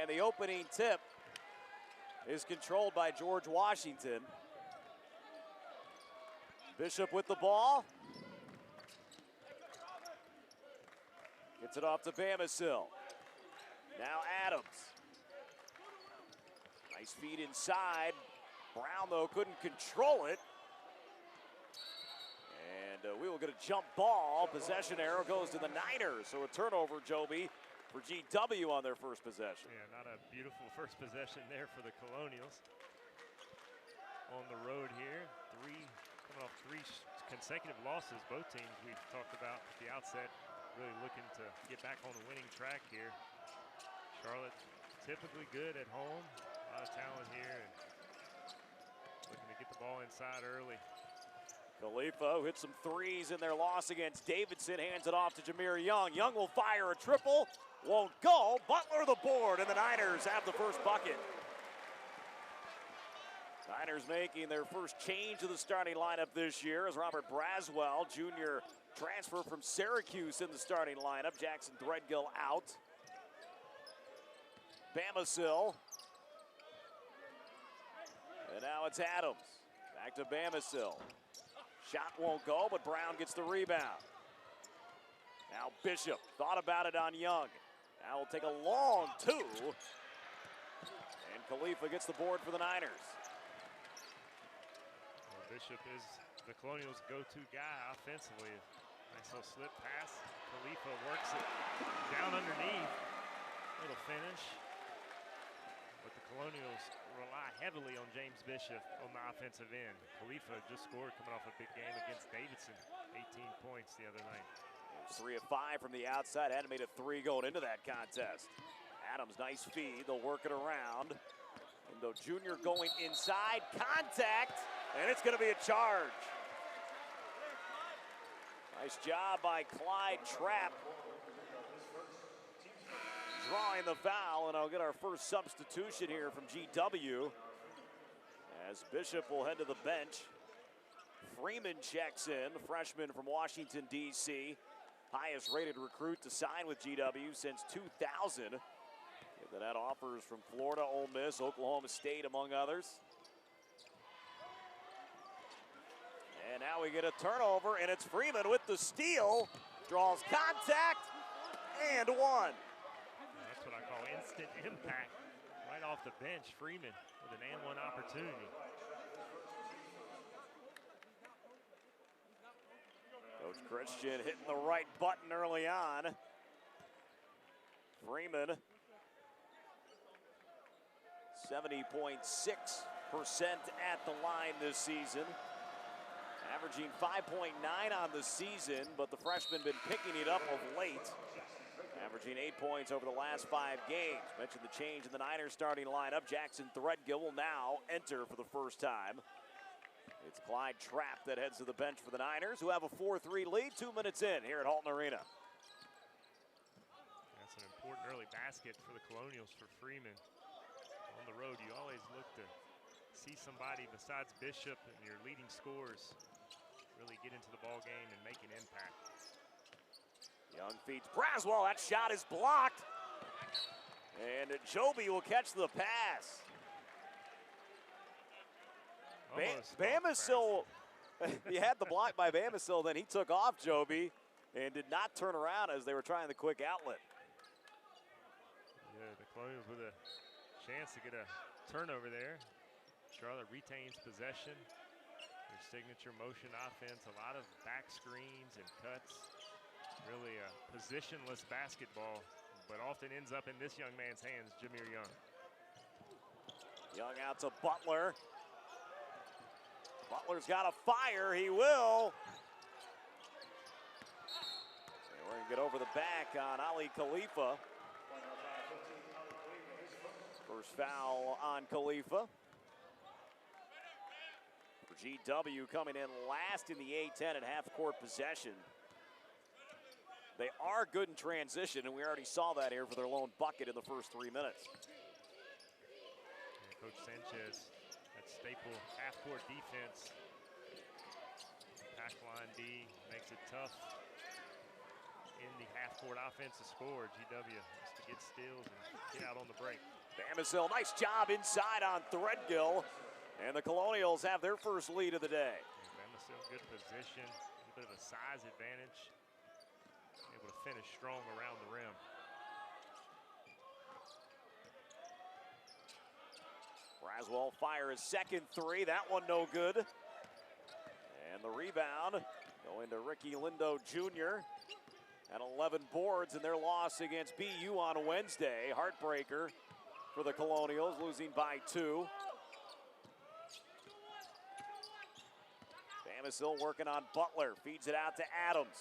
And the opening tip is controlled by George Washington. Bishop with the ball. Gets it off to Bamisil. Now Adams. Nice feed inside. Brown, though, couldn't control it. And we will get a jump ball. Possession arrow goes to the Niners. So a turnover, Joby, for GW on their first possession. Yeah, not a beautiful first possession there for the Colonials. On the road here, coming off three consecutive losses. Both teams we've talked about at the outset really looking to get back on the winning track here. Charlotte typically good at home. A lot of talent here and looking to get the ball inside early. Khalifa hit some threes in their loss against Davidson, hands it off to Jameer Young. Young will fire a triple, won't go. Butler the board, and the Niners have the first bucket. Niners making their first change of the starting lineup this year as Robert Braswell, junior transfer from Syracuse, in the starting lineup. Jackson Threadgill out. Bamisil. And now it's Adams. Back to Bamisil. Shot won't go, but Brown gets the rebound. Now Bishop thought about it on Young. Now will take a long two. And Khalifa gets the board for the Niners. Well, Bishop is the Colonials' go-to guy offensively. Nice little slip pass. Khalifa works it down underneath. Little finish. But the Colonials rely heavily on James Bishop on the offensive end. Khalifa just scored coming off a big game against Davidson. 18 points the other night. 3 of 5 from the outside. Hadn't made a 3 going into that contest. Adams, nice feed. They'll work it around. Indo Jr. going inside. Contact. And it's going to be a charge. Nice job by Clyde Trapp, drawing the foul, and I'll get our first substitution here from GW as Bishop will head to the bench. Freeman checks in, freshman from Washington, D.C., highest rated recruit to sign with GW since 2000. That had offers from Florida, Ole Miss, Oklahoma State, among others. And now we get a turnover, and it's Freeman with the steal. Draws contact, and one. That's what I call instant impact. Right off the bench, Freeman with an and one opportunity. Coach Christian hitting the right button early on. Freeman, 70.6% at the line this season. Averaging 5.9 on the season, but the freshman been picking it up of late. Averaging 8 points over the last 5 games. Mentioned the change in the Niners starting lineup. Jackson Threadgill will now enter for the first time. It's Clyde Trapp that heads to the bench for the Niners, who have a 4-3 lead 2 minutes in here at Halton Arena. That's an important early basket for the Colonials for Freeman. On the road, you always look to see somebody besides Bishop and your leading scorers really get into the ball game and make an impact. Young feeds Braswell. That shot is blocked. And Joby will catch the pass. Bamisil, he had the block by Bamisil, then he took off Joby and did not turn around as they were trying the quick outlet. Yeah, the Colonials with a chance to get a turnover there. Charlotte retains possession. Their signature motion offense, a lot of back screens and cuts. Really a positionless basketball, but often ends up in this young man's hands, Jameer Young. Young out to Butler. Butler's got a fire, he will. And we're gonna get over the back on Ali Khalifa. First foul on Khalifa. For GW coming in last in the A-10 at half-court possession. They are good in transition, and we already saw that here for their lone bucket in the first 3 minutes. And Coach Sanchez, that staple half-court defense. Pack line D makes it tough in the half-court offense to score. GW has to get steals and get out on the break. Bamisile, nice job inside on Threadgill. And the Colonials have their first lead of the day. Bamisile, good position, a little bit of a size advantage. Able to finish strong around the rim. Braswell fires second three. That one no good. And the rebound going to Ricky Lindo Jr. at 11 boards in their loss against BU on Wednesday. Heartbreaker for the Colonials, losing by 2. Bamisile working on Butler. Feeds it out to Adams.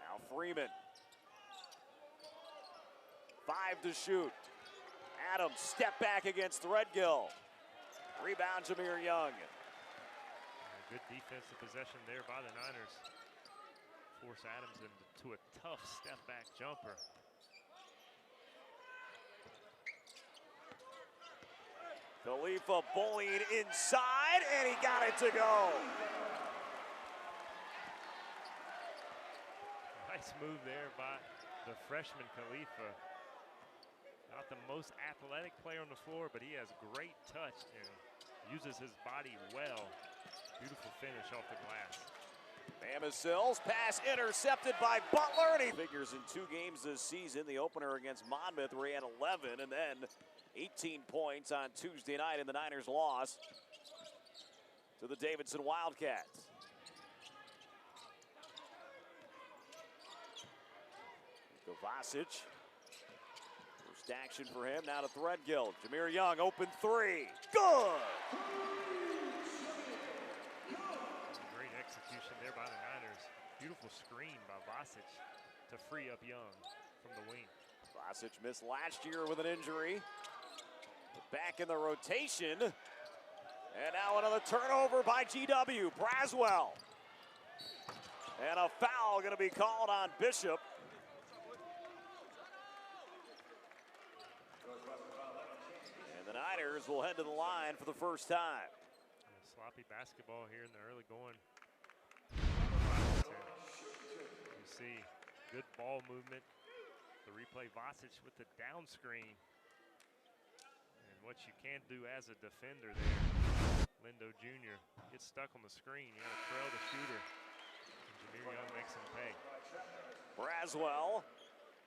Now Freeman. 5 to shoot. Adams, step back against Threadgill. Rebound, Jameer Young. Good defensive possession there by the Niners. Force Adams into a tough step back jumper. Khalifa bullying inside, and he got it to go. Nice move there by the freshman Khalifa. Not the most athletic player on the floor, but he has great touch and uses his body well. Beautiful finish off the glass. Bamisile's pass intercepted by Butler, and he figures in 2 games this season. The opener against Monmouth where he had 11, and then 18 points on Tuesday night in the Niners' loss to the Davidson Wildcats. Kovacic. First action for him, now to Threadgill. Jameer Young, open 3. Good! Great execution there by the Niners. Beautiful screen by Vasic to free up Young from the wing. Vasic missed last year with an injury. Back in the rotation. And now another turnover by GW. Braswell. And a foul going to be called on Bishop. And the Niners will head to the line for the first time. Sloppy basketball here in the early going. You see good ball movement. The replay, Vasic with the down screen. And what you can't do as a defender there, Lindo Jr. gets stuck on the screen. You got to trail the shooter. And Jameer Young makes him pay. Braswell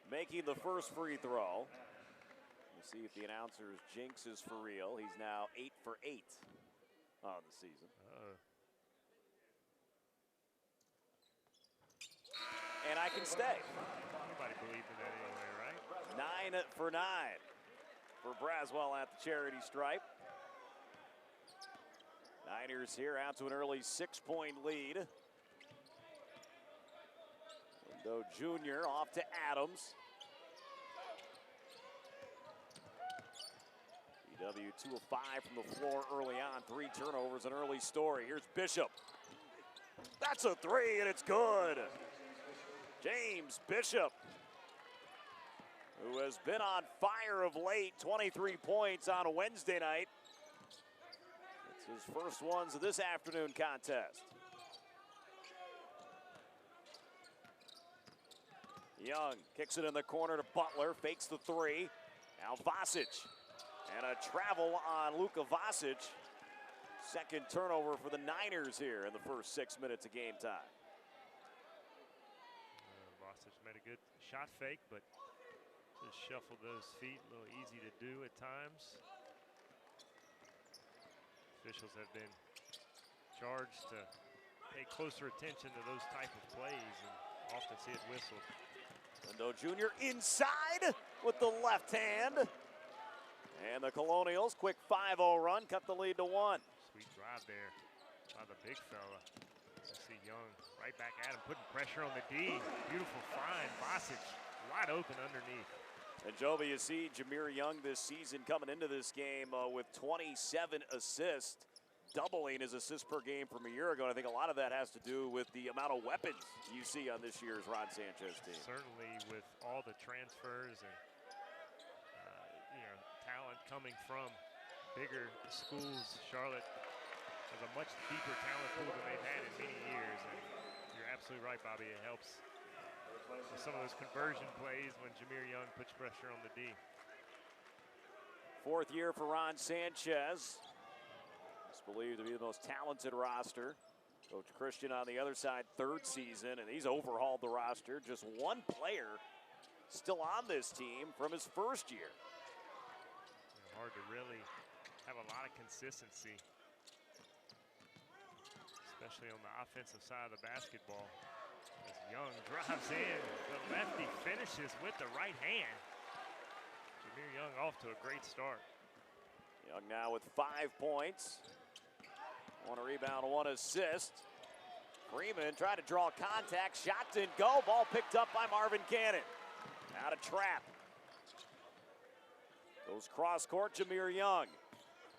making the first free throw. We'll see if the announcer's jinx is for real. He's now 8 for 8 on the season. And I can stay. Nobody believed in that anyway, right? 9 for 9 for Braswell at the charity stripe. Niners here out to an early 6-point lead. Lindo Jr. off to Adams. EW 2 of 5 from the floor early on. 3 turnovers, an early story. Here's Bishop. That's a 3, and it's good. James Bishop, who has been on fire of late, 23 points on a Wednesday night. It's his first ones of this afternoon contest. Young kicks it in the corner to Butler, fakes the 3. Now Vasic, and a travel on Luka Vasic. Second turnover for the Niners here in the first 6 minutes of game time. Vasic made a good shot fake, but just shuffled those feet, a little easy to do at times. Officials have been charged to pay closer attention to those type of plays and often see it whistled. Lindo Jr. inside with the left hand. And the Colonials, quick 5-0 run, cut the lead to 1. Sweet drive there by the big fella. You see Young right back at him, putting pressure on the D. Beautiful find, Vasic wide open underneath. And Jovi, you see Jameer Young this season coming into this game with 27 assists, doubling his assists per game from a year ago. And I think a lot of that has to do with the amount of weapons you see on this year's Ron Sanchez team. Certainly with all the transfers and talent coming from bigger schools, Charlotte has a much deeper talent pool than they've had in many years. And you're absolutely right, Bobby. It helps with some of those conversion plays when Jameer Young puts pressure on the D. Fourth year for Ron Sanchez. It's believed to be the most talented roster. Coach Christian on the other side, third season, and he's overhauled the roster. Just one player still on this team from his first year. Hard to really have a lot of consistency, especially on the offensive side of the basketball. As Young drives in, the lefty finishes with the right hand. Jameer Young off to a great start. Young now with 5 points. 1 rebound, 1 assist. Freeman tried to draw contact, shot didn't go. Ball picked up by Marvin Cannon. Out of trap. Goes cross court, Jameer Young.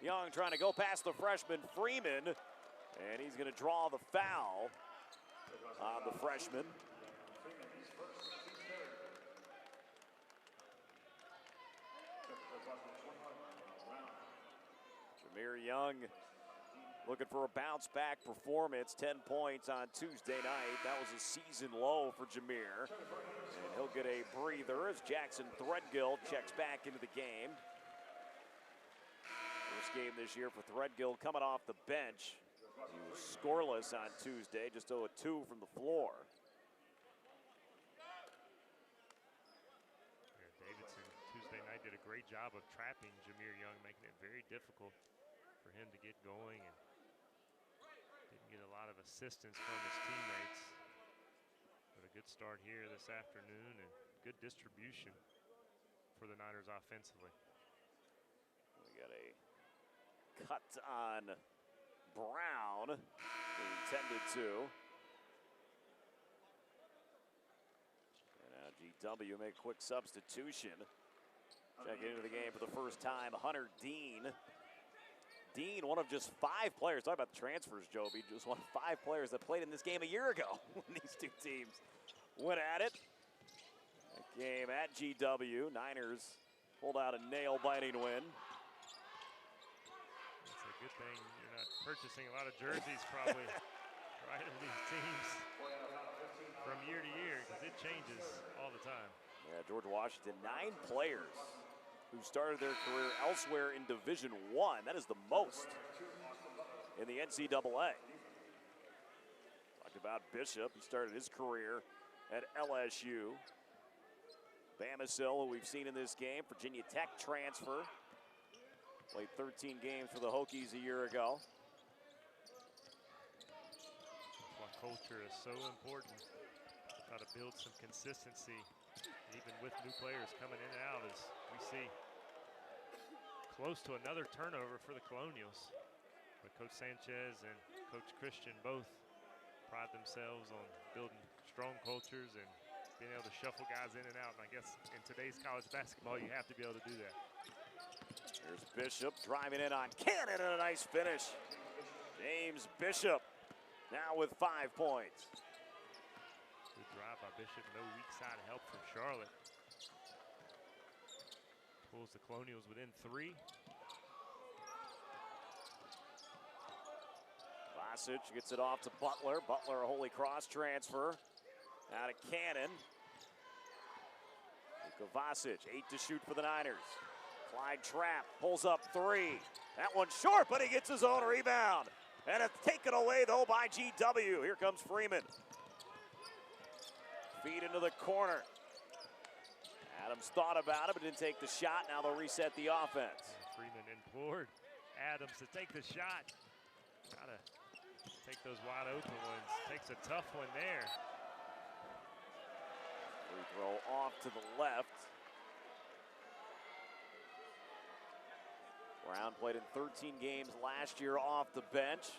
Young trying to go past the freshman Freeman, and he's going to draw the foul on the freshman. Jameer Young looking for a bounce-back performance. 10 points on Tuesday night. That was a season low for Jameer. And he'll get a breather as Jackson Threadgill checks back into the game. First game this year for Threadgill coming off the bench. He was scoreless on Tuesday, just 0 of 2 from the floor. Davidson Tuesday night did a great job of trapping Jameer Young, making it very difficult for him to get going, and didn't get a lot of assistance from his teammates. But a good start here this afternoon and good distribution for the Niners offensively. We got a cut on Brown, intended to. And now GW make a quick substitution. Checking into the game for the first time, Hunter Dean. Dean, one of just 5 players. Talk about the transfers, Joby. Just one of 5 players that played in this game a year ago when these two teams went at it. That game at GW. Niners pulled out a nail-biting win. It's a good thing you're not purchasing a lot of jerseys probably right of these teams from year to year, because it changes all the time. Yeah, George Washington, 9 players who started their career elsewhere in Division I. That is the most in the NCAA. Talked about Bishop. He started his career at LSU. Bamisil, who we've seen in this game, Virginia Tech transfer. Played 13 games for the Hokies a year ago. That's why culture is so important. Try to build some consistency, even with new players coming in and out, as we see close to another turnover for the Colonials. But Coach Sanchez and Coach Christian both pride themselves on building strong cultures and being able to shuffle guys in and out. And I guess in today's college basketball, you have to be able to do that. Here's Bishop driving in on Cannon, and a nice finish. James Bishop now with 5 points. Good drive by Bishop. No weak side help from Charlotte. Pulls the Colonials within 3. Vasic gets it off to Butler. Butler, a Holy Cross transfer. Out of Cannon. Vasic, 8 to shoot for the Niners. Clyde Trapp pulls up 3. That one's short, but he gets his own rebound. And it's taken away, though, by GW. Here comes Freeman. Feed into the corner. Adams thought about it, but didn't take the shot. Now they'll reset the offense. Freeman implored Adams to take the shot. Gotta take those wide open ones. Takes a tough one there. Free throw off to the left. Brown played in 13 games last year off the bench.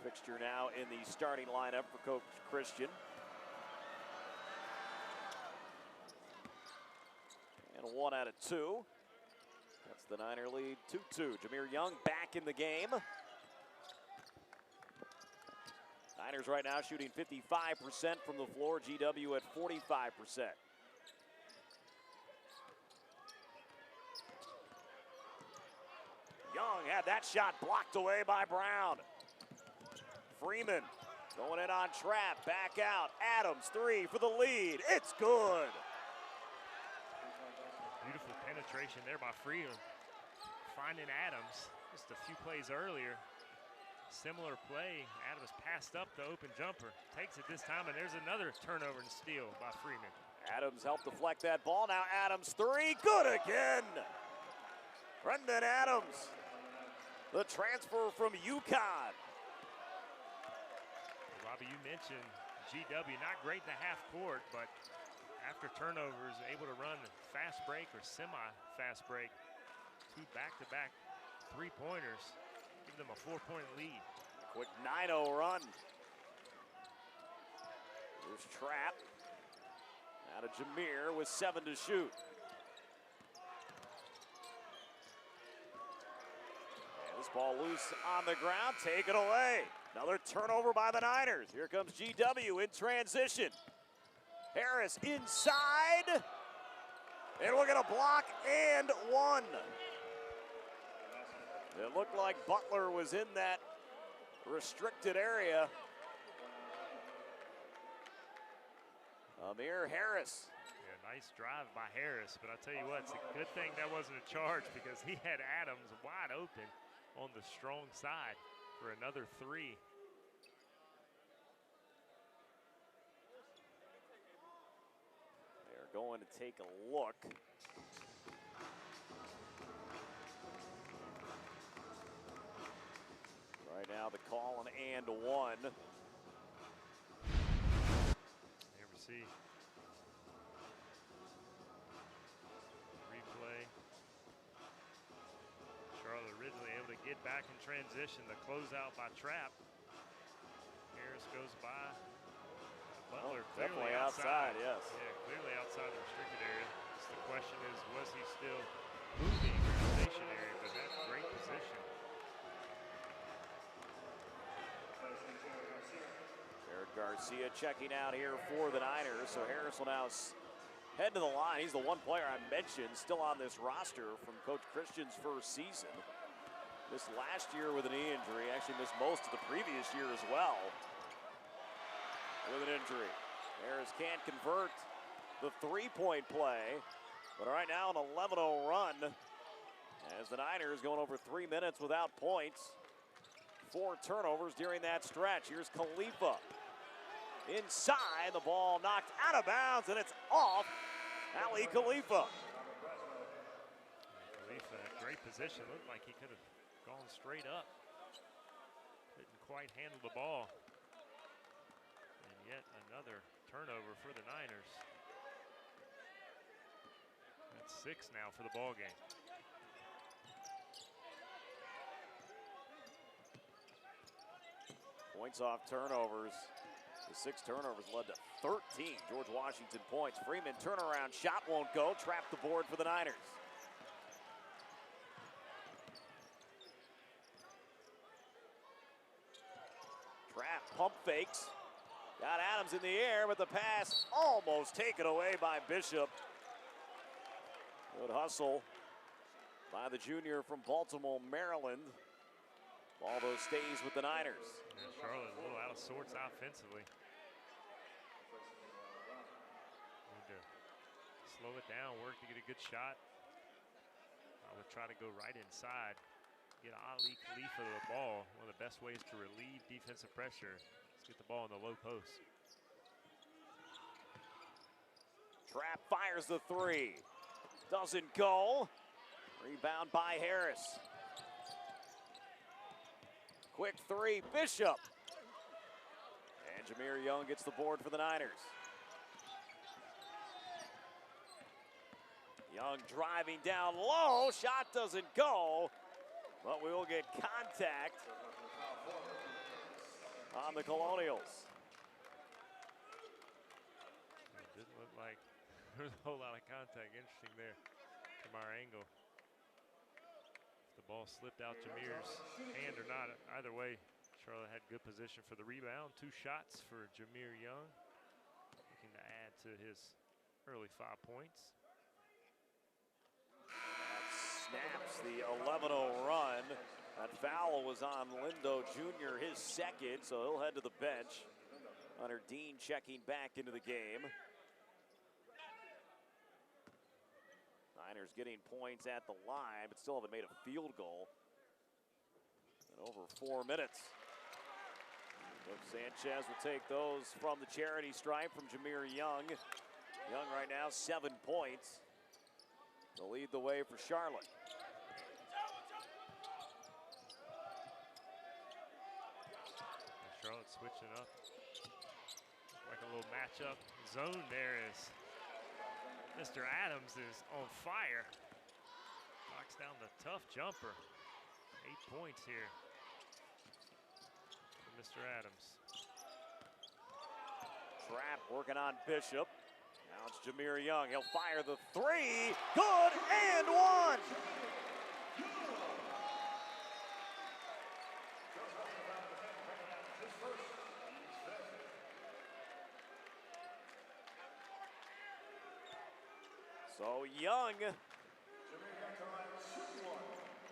Fixture now in the starting lineup for Coach Christian. And 1 out of 2. That's the Niner lead, 2-2. Jameer Young back in the game. Niners right now shooting 55% from the floor. GW at 45%. Young had that shot blocked away by Brown. Freeman Going in on trap, back out. Adams, three for the lead. It's good. Beautiful penetration there by Freeman. Finding Adams just a few plays earlier. Similar play. Adams passed up the open jumper. Takes it this time, and there's another turnover and steal by Freeman. Adams helped deflect that ball. Now Adams, three. Good again. Brendan Adams, the transfer from UConn. Robbie, you mentioned GW, not great in the half court, but after turnovers, able to run fast break or semi-fast break. Two back-to-back three-pointers, give them a 4-point lead. Quick 9-0 run. Here's Trapp. Out of Jameer with 7 to shoot. And this ball loose on the ground, take it away. Another turnover by the Niners. Here comes GW in transition. Harris inside. And we'll get a block and one. It looked like Butler was in that restricted area. Amir Harris. Yeah, nice drive by Harris, but I'll tell you what, it's a good thing that wasn't a charge because he had Adams wide open on the strong side for another three. They're going to take a look. Right now the call an and one. Never see. Replay. Charlotte originally able to get back in transition. The closeout by Trapp. Harris goes by. Butler clearly outside. Yes. Yeah, clearly outside the restricted area. Just the question is, was he still moving or stationary? But that's great position. Eric Garcia checking out here for the Niners. So Harris will now head to the line. He's the one player I mentioned still on this roster from Coach Christian's first season. Missed last year with a knee injury. Actually missed most of the previous year as well with an injury. Harris can't convert the three-point play, but right now an 11-0 run as the Niners going over 3 minutes without points. 4 turnovers during that stretch. Here's Khalifa. Inside, the ball knocked out of bounds, and it's off Ali Khalifa. Khalifa, great position. Looked like he could have gone straight up. Couldn't quite handle the ball. And yet another turnover for the Niners. That's 6 now for the ball game. Points off turnovers. The 6 turnovers led to 13 George Washington points. Freeman turnaround shot won't go. Trap the board for the Niners. Trap pump fakes. Got Adams in the air, but the pass almost taken away by Bishop. Good hustle by the junior from Baltimore, Maryland. Ball though stays with the Niners. Yeah, Charlotte a little out of sorts offensively. Need to slow it down, work to get a good shot. I would try to go right inside, get Ali Khalifa to the ball. One of the best ways to relieve defensive pressure is get the ball in the low post. Trap fires the 3. Doesn't go. Rebound by Harris. Quick 3, Bishop. And Jameer Young gets the board for the Niners. Young driving down low. Shot doesn't go, but we will get contact on the Colonials. It didn't look like there was a whole lot of contact. Interesting there from our angle. The ball slipped out Jameer's hand or not. Either way, Charlotte had good position for the rebound. 2 shots for Jameer Young, looking to add to his early 5 points. That snaps the 11-0 run That foul was on Lindo Jr., his second, so he'll head to the bench. Hunter Dean checking back into the game. Niners getting points at the line, but still haven't made a field goal in over 4 minutes. Coach Sanchez will take those from the charity stripe from Jameer Young. Young right now 7 points. They'll lead the way for Charlotte. Charlotte switching up. Like a little matchup zone there as Mr. Adams is on fire. Knocks down the tough jumper. 8 points here for Mr. Adams. Trap working on Bishop. Now it's Jameer Young. He'll fire the three. Good and one. So Young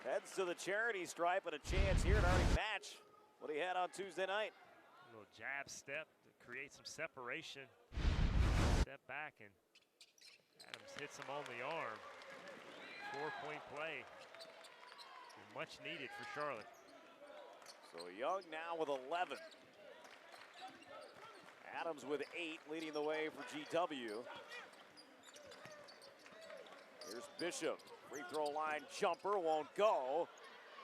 heads to the charity stripe and a chance here to already match what he had on Tuesday night. A little jab step to create some separation. Step back and Adams hits him on the arm. 4-point play. Much needed for Charlotte. So Young now with 11. Adams with 8 leading the way for GW. Here's Bishop, free throw line jumper, won't go.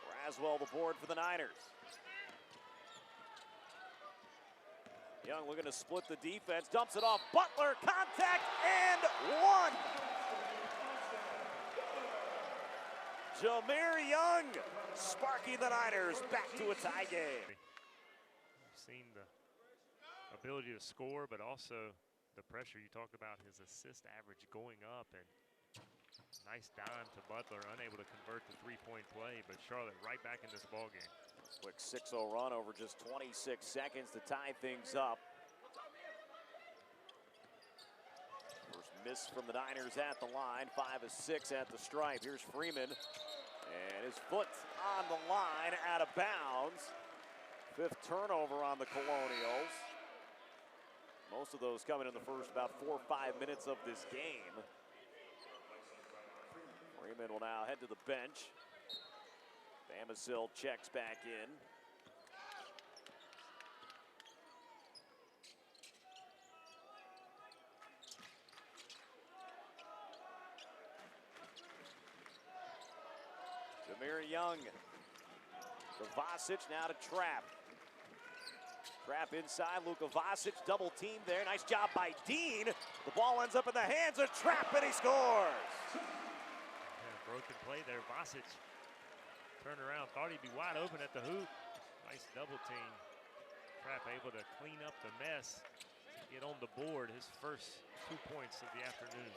Raswell the board for the Niners. Young looking to split the defense, dumps it off Butler, contact, and one. Jameer Young sparking the Niners back to a tie game. We've seen the ability to score, but also the pressure. You talked about his assist average going up, and nice dime to Butler, unable to convert the 3-point play, but Charlotte right back in this ballgame. Quick 6-0 run over just 26 seconds to tie things up. First miss from the Niners at the line, 5 of 6 at the stripe. Here's Freeman, and his foot on the line, out of bounds. 5th turnover on the Colonials. Most of those coming in the first about 4 or 5 minutes of this game. Freeman will now head to the bench. Bamasil checks back in. Jameer Young. Kovacic now to Trap. Trap inside, Luka Kovacic, double team there. Nice job by Dean. The ball ends up in the hands of Trap, and he scores. Broken play there. Vasic turned around, thought he'd be wide open at the hoop. Nice double team. Trap able to clean up the mess, get on the board, his first 2 points of the afternoon.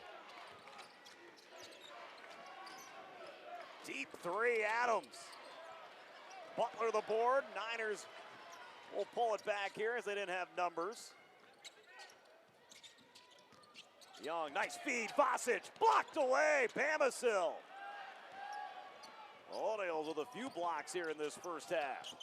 Deep three, Adams. Butler the board. Niners will pull it back here as they didn't have numbers. Young, nice feed. Vasic blocked away. Bamasil. Colonials with a few blocks here in this first half.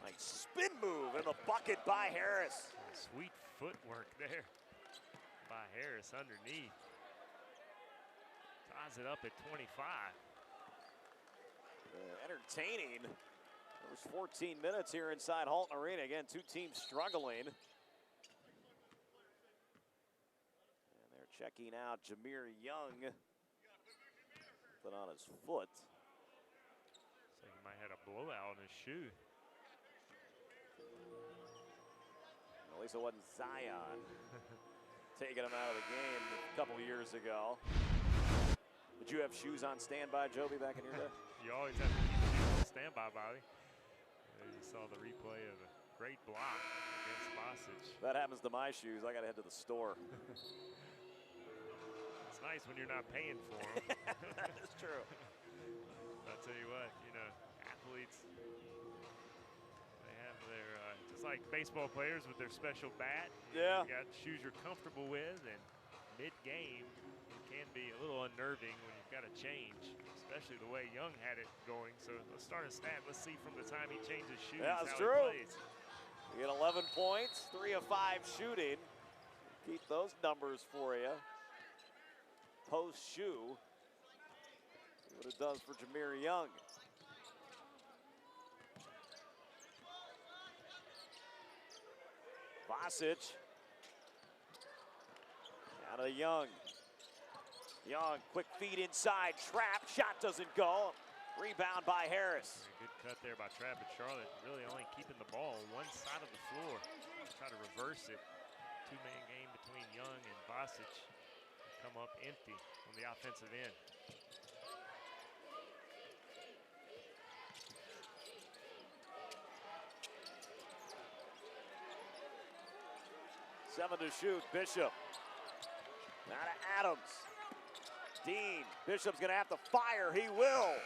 Nice spin move in the bucket by Harris. Sweet footwork there by Harris underneath. Ties it up at 25. Entertaining. There was 14 minutes here inside Halton Arena. Again, 2 teams struggling. Checking out Jameer Young. Put on his foot. So he might have had a blowout in his shoe. At least it wasn't Zion taking him out of the game a couple of years ago. Did you have shoes on standby, Joby, back in your day? You always have to keep shoes on standby, Bobby. You saw the replay of a great block against Vasic. That happens to my shoes. I got to head to the store. Nice when you're not paying for them. That is true. I'll tell you what, you know, athletes, they have their, just like baseball players with their special bat. Yeah. You got shoes you're comfortable with, and mid-game, in can be a little unnerving when you've got to change, especially the way Young had it going. So let's start a stat. Let's see from the time he changes shoes Yeah, that's how true. he plays. You get 11 points, 3 of 5 shooting. Keep those numbers for you. Post shoe. See what it does for Jameer Young. Vasic. Out of Young. Young, quick feed inside, trap, shot doesn't go. Rebound by Harris. Good cut there by Trapp, but Charlotte really only keeping the ball on one side of the floor. Try to reverse it. Two-man game between Young and Vasic. Come up empty on the offensive end. 7 to shoot, Bishop. Now to Adams. Dean, Bishop's gonna have to fire, he will.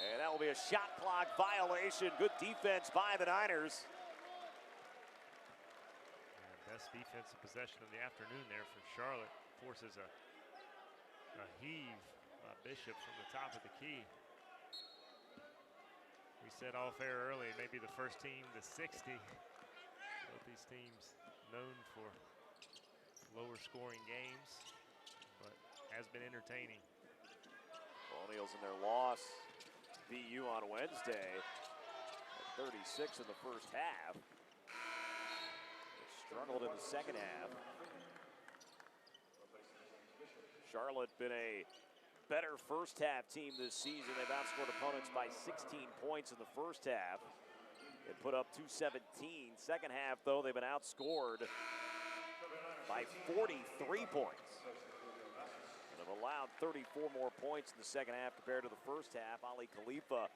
And that will be a shot clock violation. Good defense by the Niners. Best defensive possession of the afternoon there for Charlotte. Forces a heave by Bishop from the top of the key. We said off air early, maybe the first team to 60. Both these teams known for lower scoring games, but has been entertaining. Colonials in their loss, VU on Wednesday, at 36 in the first half. They struggled in the second half. Charlotte been a better first half team this season. They've outscored opponents by 16 points in the first half. They put up 217. Second half, though, they've been outscored by 43 points. And have allowed 34 more points in the second half compared to the first half. Ali Khalifa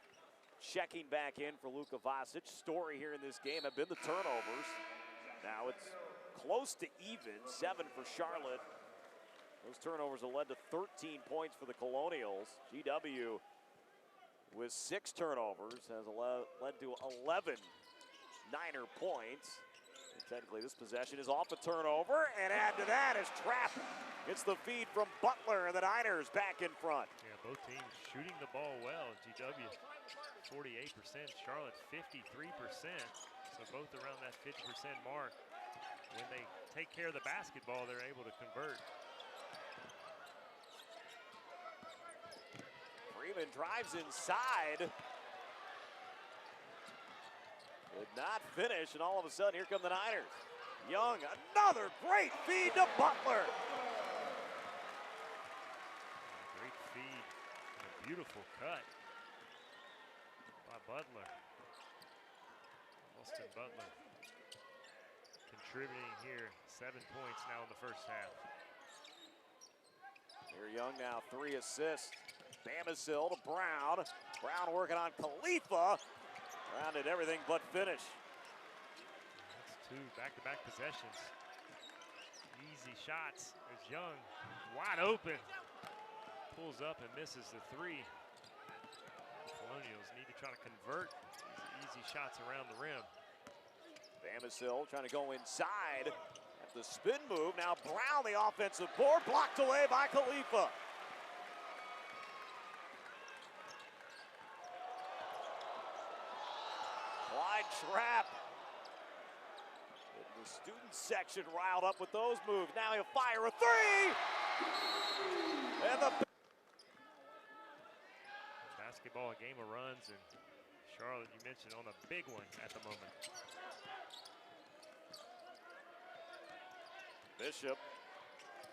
checking back in for Luka Vasic. Story here in this game have been the turnovers. Now it's close to even, 7 for Charlotte. Those turnovers have led to 13 points for the Colonials. GW with 6 turnovers has led to 11 Niner points. And technically this possession is off a turnover, and add to that is Trapp gets the feed from Butler, and the Niners back in front. Yeah, both teams shooting the ball well. GW 48%, Charlotte 53%. So both around that 50% mark. When they take care of the basketball, they're able to convert. Freeman drives inside. Did not finish, and all of a sudden, here come the Niners. Young, another great feed to Butler. Great feed, and a beautiful cut by Butler. Austin Butler contributing here, 7 points now in the first half. Here Young now 3 assists. Bamisil to Brown. Brown working on Khalifa. Brown did everything but finish. That's 2 back-to-back possessions. Easy shots as Young wide open. Pulls up and misses the 3. Colonials need to try to convert these easy shots around the rim. Bamisil trying to go inside at the spin move. Now Brown the offensive board, blocked away by Khalifa. Clyde Trapp. The student section riled up with those moves. Now he'll fire a 3. And the basketball, a game of runs, and Charlotte, you mentioned, on a big one at the moment. Bishop,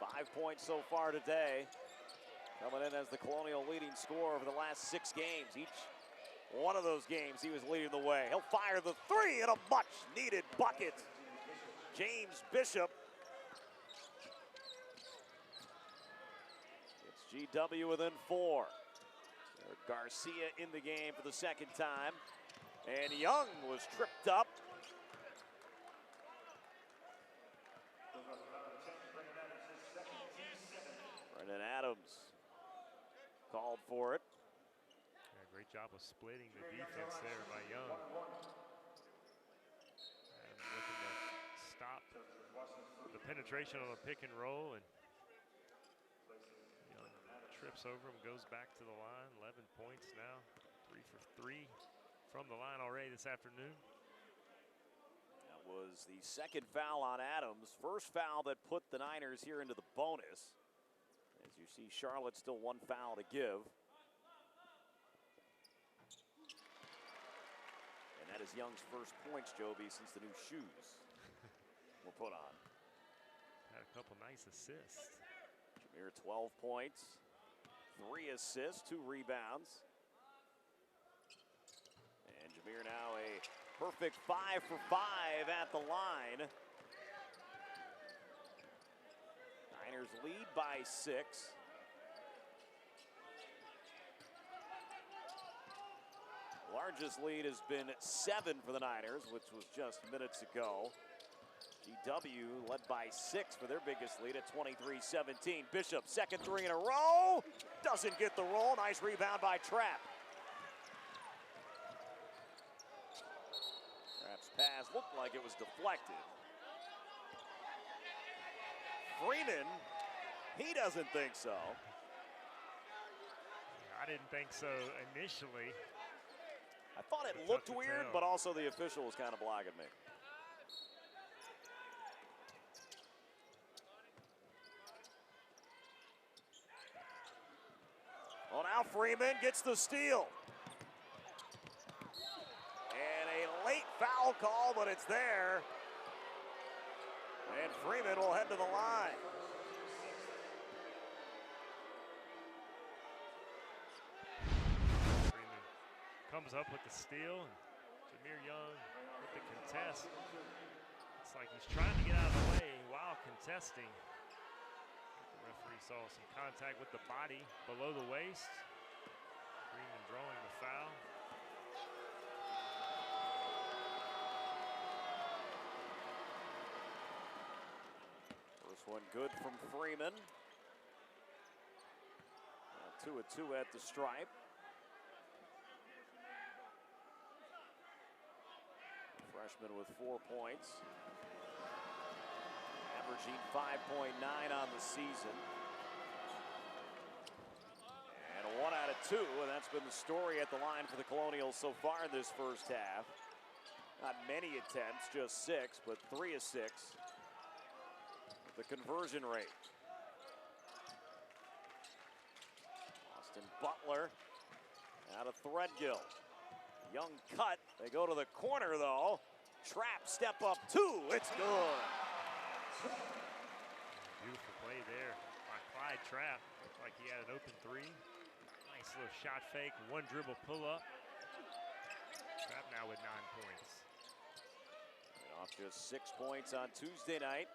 5 points so far today. Coming in as the Colonial leading scorer over the last 6 games. Each one of those games he was leading the way. He'll fire the 3 and a much needed bucket. James Bishop. It's GW within 4. Garcia in the game for the second time. And Young was tripped up. Brendan Adams called for it. Yeah, great job of splitting the defense there by Young. And looking to stop the penetration on a pick and roll and trips over him, goes back to the line. 11 points now, 3 for 3 from the line already this afternoon. That was the second foul on Adams. First foul that put the Niners here into the bonus. As you see, Charlotte still one foul to give. And that is Young's first points, Joby, since the new shoes were put on. Had a couple nice assists. Jameer, 12 points, 3 assists, 2 rebounds. And Jameer now a perfect 5 for 5 at the line. Niners lead by 6. Largest lead has been 7 for the Niners, which was just minutes ago. GW led by 6 for their biggest lead at 23-17. Bishop, second 3 in a row. Doesn't get the roll. Nice rebound by Trapp. Trapp's pass looked like it was deflected. Freeman, he doesn't think so. I didn't think so initially. I thought it looked weird, but also the official was kind of blocking me. Well, now Freeman gets the steal. And a late foul call, but it's there. And Freeman will head to the line. Freeman comes up with the steal. And Jameer Young with the contest. It's like he's trying to get out of the way while contesting. The referee saw some contact with the body below the waist. Freeman drawing the foul. First one good from Freeman. 2 of 2 at the stripe. Freshman with 4 points. Averaging 5.9 on the season. And a 1 out of 2, and that's been the story at the line for the Colonials so far in this first half. Not many attempts, just 6, but 3 of 6. The conversion rate. Austin Butler out of Threadgill. Young cut. They go to the corner though. Trapp step up 2. It's good. Beautiful play there by Clyde Trapp. Looked like he had an open 3. Nice little shot fake, 1 dribble pull up. Trapp now with 9 points. And off just 6 points on Tuesday night.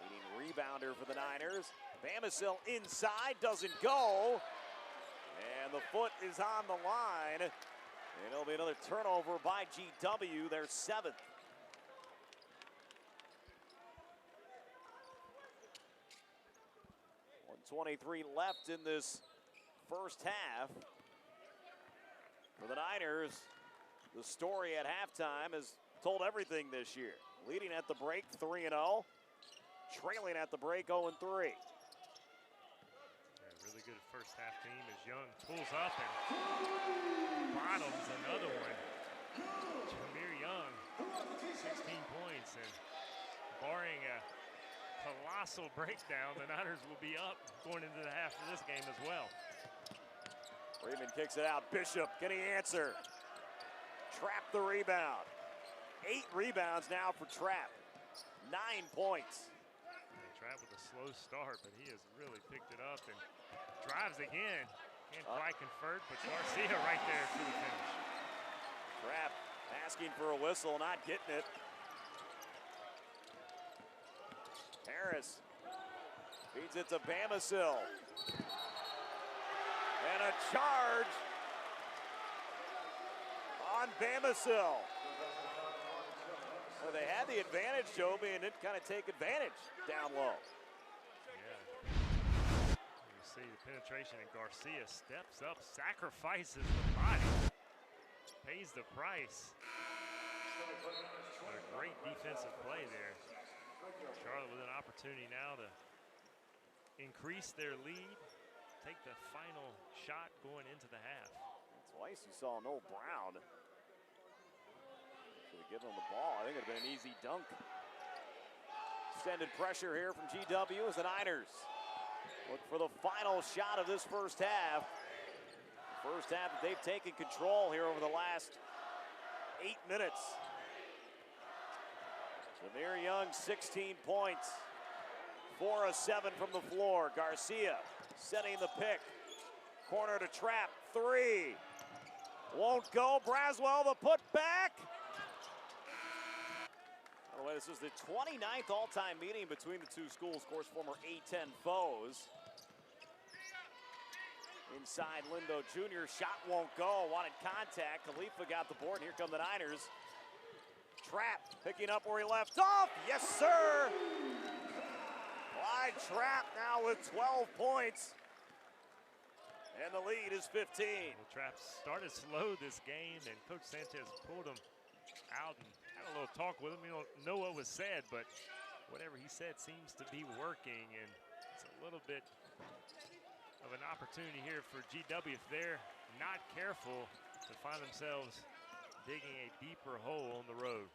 Leading rebounder for the Niners. Bamisil inside, doesn't go. And the foot is on the line. And it'll be another turnover by GW, their 7th. .123 left in this first half. For the Niners, the story at halftime has told everything this year. Leading at the break 3-0. Trailing at the break 0-3. Really good first half team as Young pulls up and bottoms another one. Jameer Young, 16 points, and barring a colossal breakdown, the Niners will be up going into the half of this game as well. Freeman kicks it out. Bishop, can he answer? Trapp the rebound. 8 rebounds now for Trapp. 9 points. Trapp with a slow start, but he has really picked it up and drives again. Can't quite convert, but Garcia right there for the finish. Trapp asking for a whistle, not getting it. Harris feeds it to Bamisil. And a charge on Bamisil. Well, they had the advantage, Joby, and didn't kind of take advantage down low. Yeah. You see the penetration, and Garcia steps up, sacrifices the body, pays the price. What a great defensive play there. Charlotte with an opportunity now to increase their lead, take the final shot going into the half. Twice you saw Noel Brown. Should have given him the ball. I think it would have been an easy dunk. Extended pressure here from GW as the Niners look for the final shot of this first half. First half that they've taken control here over the last 8 minutes. Jameer Young, 16 points. 4 of 7 from the floor. Garcia setting the pick. Corner to trap. 3. Won't go. Braswell, the putback. By the way, this was the 29th all-time meeting between the two schools. Of course, former A-10 foes. Inside, Lindo Jr. Shot won't go. Wanted contact. Khalifa got the board. Here come the Niners. Trapp picking up where he left off. Yes, sir. Clyde Trapp now with 12 points. And the lead is 15. Well, Trapp started slow this game, and Coach Sanchez pulled him out and had a little talk with him. We don't know what was said, but whatever he said seems to be working, and it's a little bit of an opportunity here for GW if they're not careful to find themselves digging a deeper hole on the road.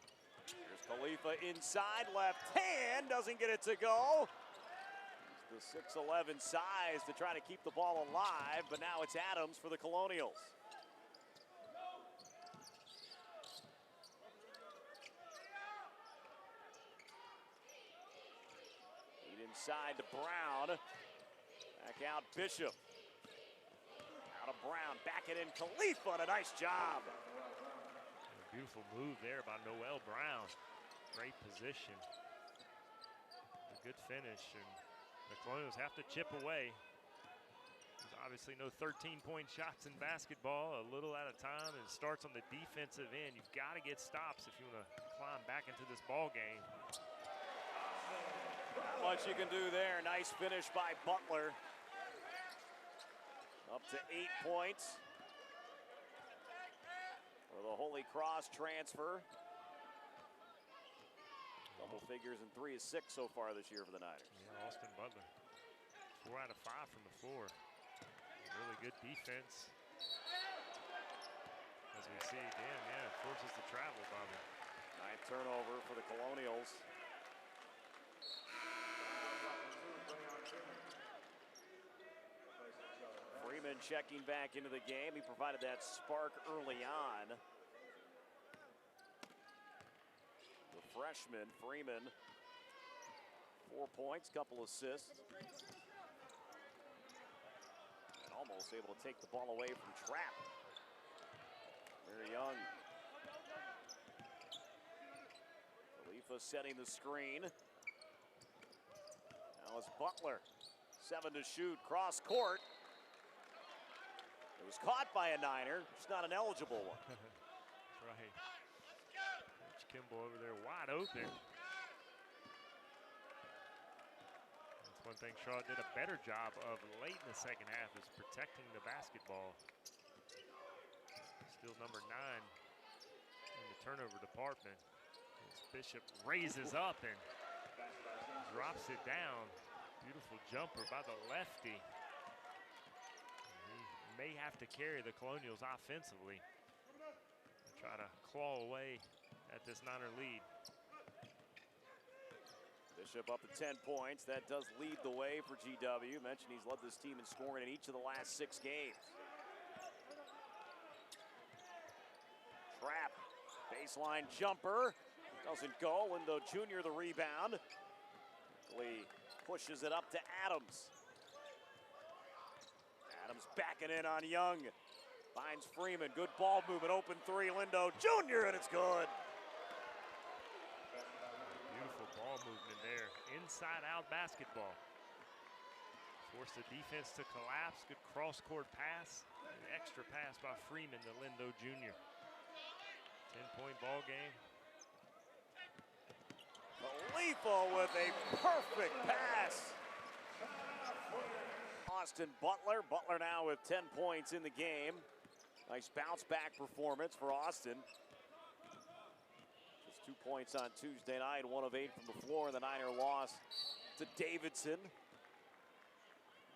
Here's Khalifa inside, left hand, doesn't get it to go. The 6'11" size to try to keep the ball alive, but now it's Adams for the Colonials. Lead inside to Brown. Back out Bishop. Out of Brown, back it in Khalifa, and a nice job. A beautiful move there by Noel Brown. Great position. A good finish, and the Colonials have to chip away. There's obviously no 13-point shots in basketball, a little at a time, and it starts on the defensive end. You've got to get stops if you want to climb back into this ball game. Not much you can do there. Nice finish by Butler. Up to 8 points for the Holy Cross transfer. Double figures in 3 of 6 so far this year for the Niners. Yeah, Austin Butler, 4 out of 5 from the floor. Really good defense. As we see again, yeah, it forces the travel, Bobby. 9th turnover for the Colonials. Freeman checking back into the game. He provided that spark early on. The freshman, Freeman, 4 points, couple assists. And almost able to take the ball away from Trapp. Very young. Khalifa setting the screen. Now it's Butler. 7 to shoot, cross court. It was caught by a Niner, just not an eligible one. Right. Coach Kimball over there wide open. That's one thing Charlotte did a better job of late in the second half, is protecting the basketball. Still number 9 in the turnover department. As Bishop raises up and drops it down. Beautiful jumper by the lefty. May have to carry the Colonials offensively and try to claw away at this Niner lead. Bishop up to 10 points. That does lead the way for GW. Mentioned he's led this team in scoring in each of the last 6 games. Trapp, baseline jumper. Doesn't go. Lindo Jr. the rebound. Lee pushes it up to Adams. Adams backing in on Young. Finds Freeman. Good ball movement. Open 3. Lindo Jr. and it's good. Beautiful ball movement there. Inside-out basketball. Forced the defense to collapse. Good cross-court pass. An extra pass by Freeman to Lindo Jr. 10-point ball game. Khalifa with a perfect pass. Austin Butler. Butler now with 10 points in the game. Nice bounce back performance for Austin. Just 2 points on Tuesday night, 1 of 8 from the floor, and the Niner loss to Davidson.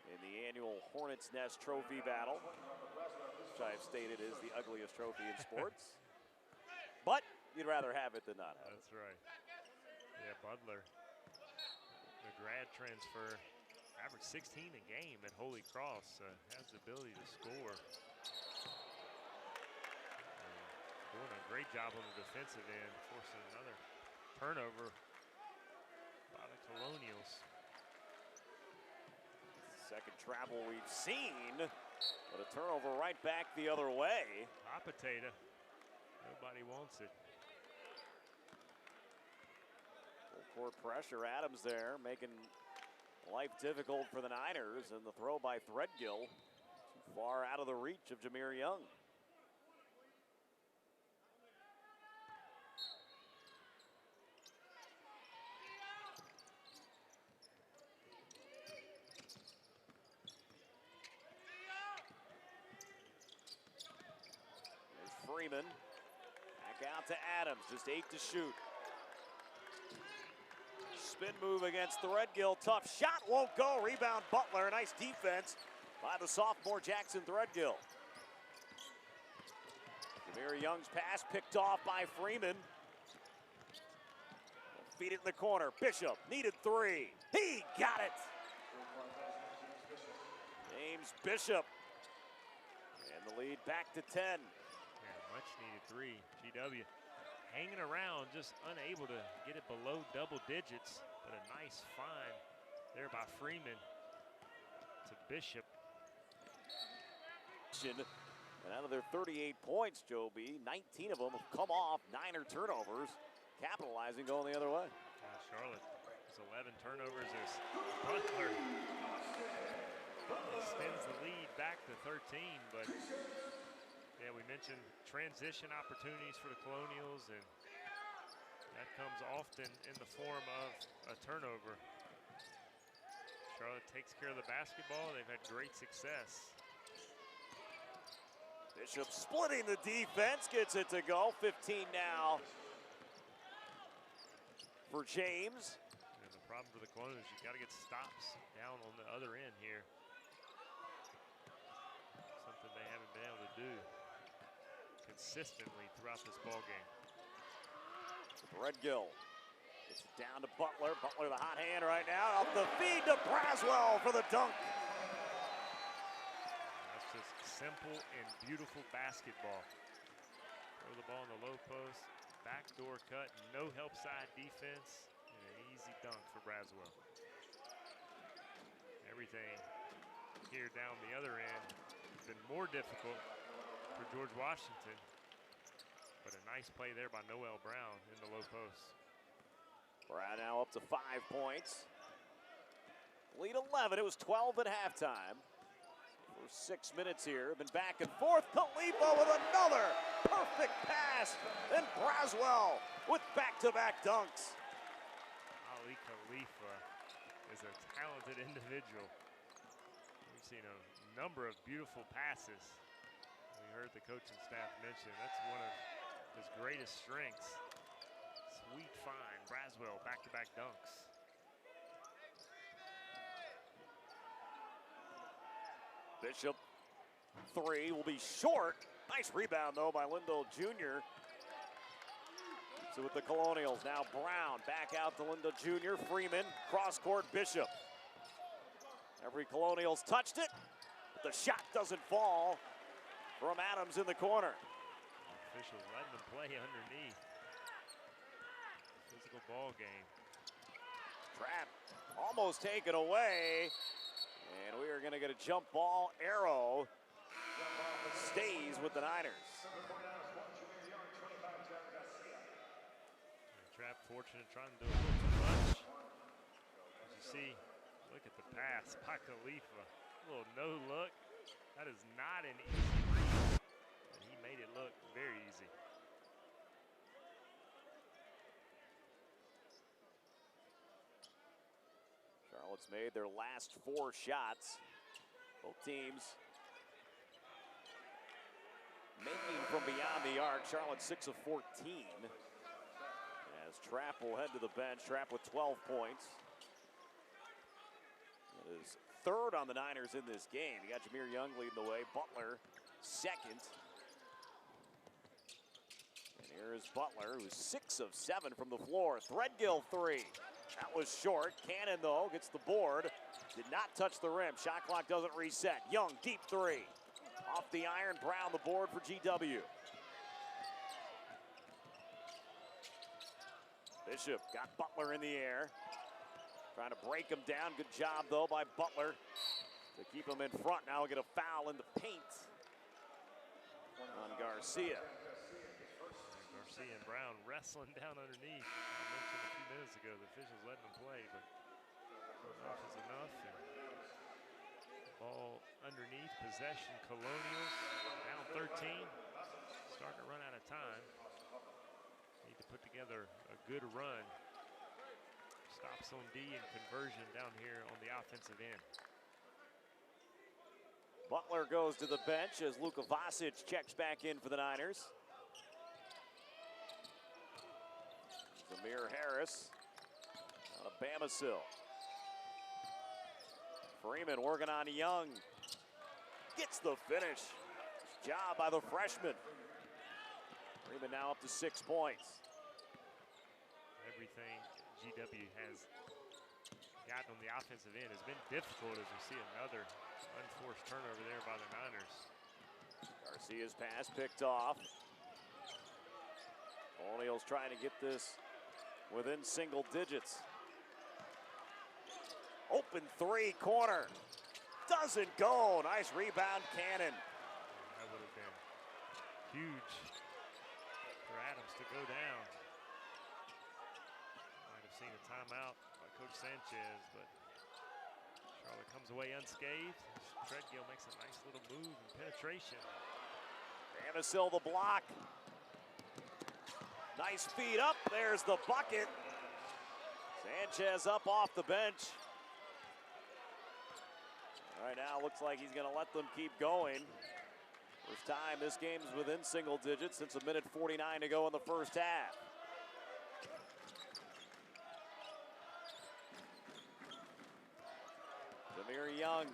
in the annual Hornets Nest Trophy battle, which I have stated is the ugliest trophy in sports. But you'd rather have it than not have it. That's right. Yeah, Butler, the grad transfer, averaged 16 a game at Holy Cross, has the ability to score. Doing a great job on the defensive end, forcing another turnover by the Colonials. Second travel we've seen, but a turnover right back the other way. Hot potato. Nobody wants it. Full court pressure. Adams there, making life difficult for the Niners, and the throw by Threadgill too far out of the reach of Jameer Young. Freeman, back out to Adams, just 8 to shoot. Spin move against Threadgill, tough shot, won't go. Rebound Butler, nice defense by the sophomore Jackson Threadgill. Jameer Young's pass picked off by Freeman. Feed it in the corner, Bishop needed 3, he got it. James Bishop, and the lead back to 10. Much needed 3. GW hanging around, just unable to get it below double digits, but a nice find there by Freeman to Bishop. And out of their 38 points, Joe B, 19 of them have come off Niner turnovers, capitalizing going the other way. Charlotte has 11 turnovers as Butler extends the lead back to 13, but yeah, we mentioned transition opportunities for the Colonials, and that comes often in the form of a turnover. Charlotte takes care of the basketball. They've had great success. Bishop splitting the defense, gets it to go. 15 now for James. And the problem for the Colonials, you've got to get stops down on the other end here. Something they haven't been able to do consistently throughout this ball game. Threadgill gets it down to Butler. Butler the hot hand right now. Up the feed to Braswell for the dunk. That's just simple and beautiful basketball. Throw the ball in the low post, backdoor cut, no help side defense, and an easy dunk for Braswell. Everything here down the other end has been more difficult for George Washington, but a nice play there by Noel Brown in the low post. Brown now up to 5 points. Lead 11, it was 12 at halftime. For 6 minutes here, been back and forth. Khalifa with another perfect pass. Then Braswell with back-to-back dunks. Ali Khalifa is a talented individual. We've seen a number of beautiful passes. We heard the coaching staff mention that's one of his greatest strengths. Sweet find, Braswell, back-to-back dunks. Bishop, 3 will be short. Nice rebound though by Lindo Jr. So with the Colonials, now Brown back out to Lindo Jr. Freeman, cross-court Bishop. Every Colonials touched it, but the shot doesn't fall from Adams in the corner. Officials letting them play underneath. Physical ball game. Trap almost taken away. And we are going to get a jump ball. Arrow stays with the Niners. Trap fortunate, trying to do a little too much. As you see, look at the pass by Khalifa. A little no look. That is not an easy read. And he made it look very easy. Charlotte's made their last 4 shots. Both teams making from beyond the arc. Charlotte 6 of 14. As Trapp will head to the bench. Trapp with 12 points. It is third on the Niners in this game. You got Jameer Young leading the way, Butler second. And here's Butler, who's 6 of 7 from the floor. Threadgill three. That was short. Cannon, though, gets the board. Did not touch the rim. Shot clock doesn't reset. Young, deep three. Off the iron, Brown the board for GW. Bishop got Butler in the air. Trying to break him down. Good job, though, by Butler to keep him in front. Now we'll get a foul in the paint on Garcia. Garcia and Brown wrestling down underneath. I mentioned a few minutes ago the officials letting them play, but enough is enough. And ball underneath, possession, Colonials down 13. Starting to run out of time. Need to put together a good run. Stops on D and conversion down here on the offensive end. Butler goes to the bench as Luka Vasic checks back in for the Niners. Zamir Harris out of Bamasil. Freeman working on Young. Gets the finish. Job by the freshman. Freeman now up to 6 points. Everything GW has gotten on the offensive end has been difficult as we see another unforced turnover there by the Niners. Garcia's pass picked off. O'Neal's trying to get this within single digits. Open three, corner. Doesn't go. Nice rebound, Cannon. That would have been huge for Adams to go down. Might have seen a timeout by Coach Sanchez, but Charlotte comes away unscathed. Treadgill makes a nice little move and penetration. Bamasil the block. Nice feed up. There's the bucket. Sanchez up off the bench. Right now, looks like he's going to let them keep going. First time this game's within single digits since 1:49 to go in the first half. Zamir Young.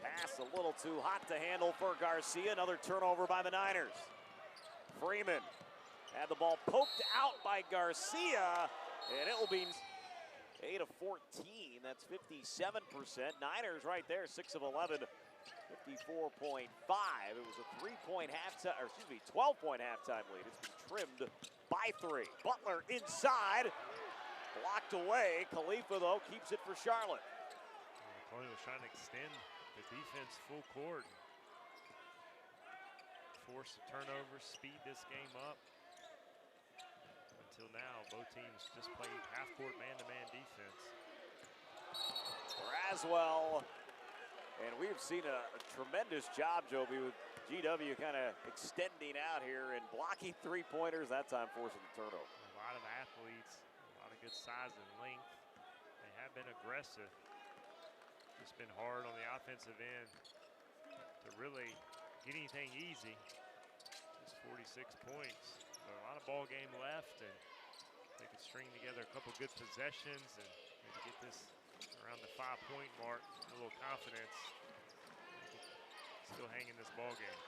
Pass a little too hot to handle for Garcia. Another turnover by the Niners. Freeman had the ball poked out by Garcia, and it will be 8 of 14. That's 57%. Niners right there, 6 of 11, 54.5. It was a 3-point halftime, or excuse me, 12-point halftime lead. It's been trimmed by 3. Butler inside, blocked away. Khalifa, though, keeps it for Charlotte. Colonial was trying to extend the defense full court. Force a turnover, speed this game up. Until now, both teams just played half-court man-to-man defense. Raswell, and we've seen a tremendous job, Joby, with GW kind of extending out here and blocking three-pointers, that time forcing the turnover. A lot of athletes, a lot of good size and length. They have been aggressive. It's been hard on the offensive end to really get anything easy. Just 46 points. So a lot of ball game left, and they could string together a couple good possessions and maybe get this around the 5-point mark. A little confidence. Still hanging this ball game.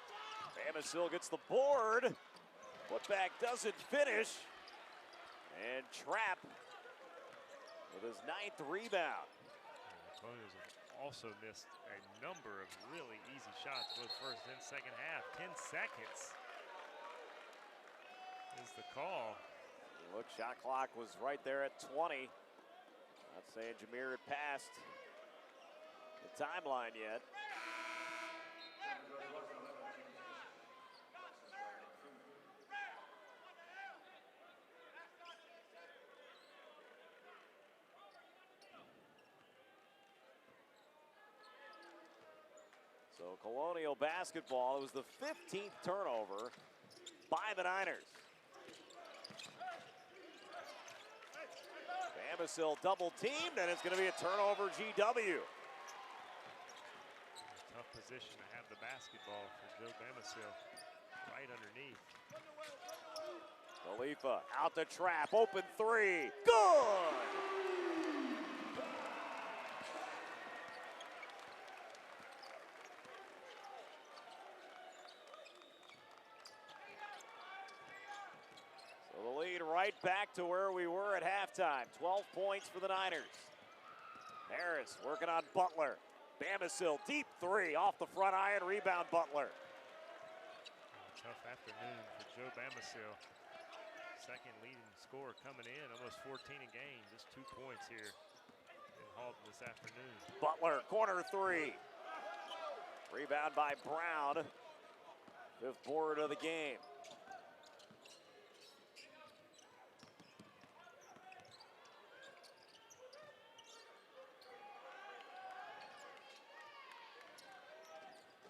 Bamasil gets the board. Putback doesn't finish. And Trapp with his 9th rebound. Colonials have also missed a number of really easy shots both first and second half. 10 seconds is the call. Look, shot clock was right there at 20. Not saying Jameer had passed the timeline yet. So Colonial basketball, it was the 15th turnover by the Niners. Bamasil double teamed, and it's going to be a turnover GW. Tough position to have the basketball for Joe Bamasil right underneath. Khalifa out the trap, open three, good! right back to where we were at halftime. 12 points for the Niners. Harris working on Butler. Bamisill, deep three off the front iron, rebound Butler. Tough afternoon for Joe Bamisill. Second leading scorer coming in, almost 14 a game. Just 2 points here in Halton this afternoon. Butler, corner three. Rebound by Brown. 5th board of the game.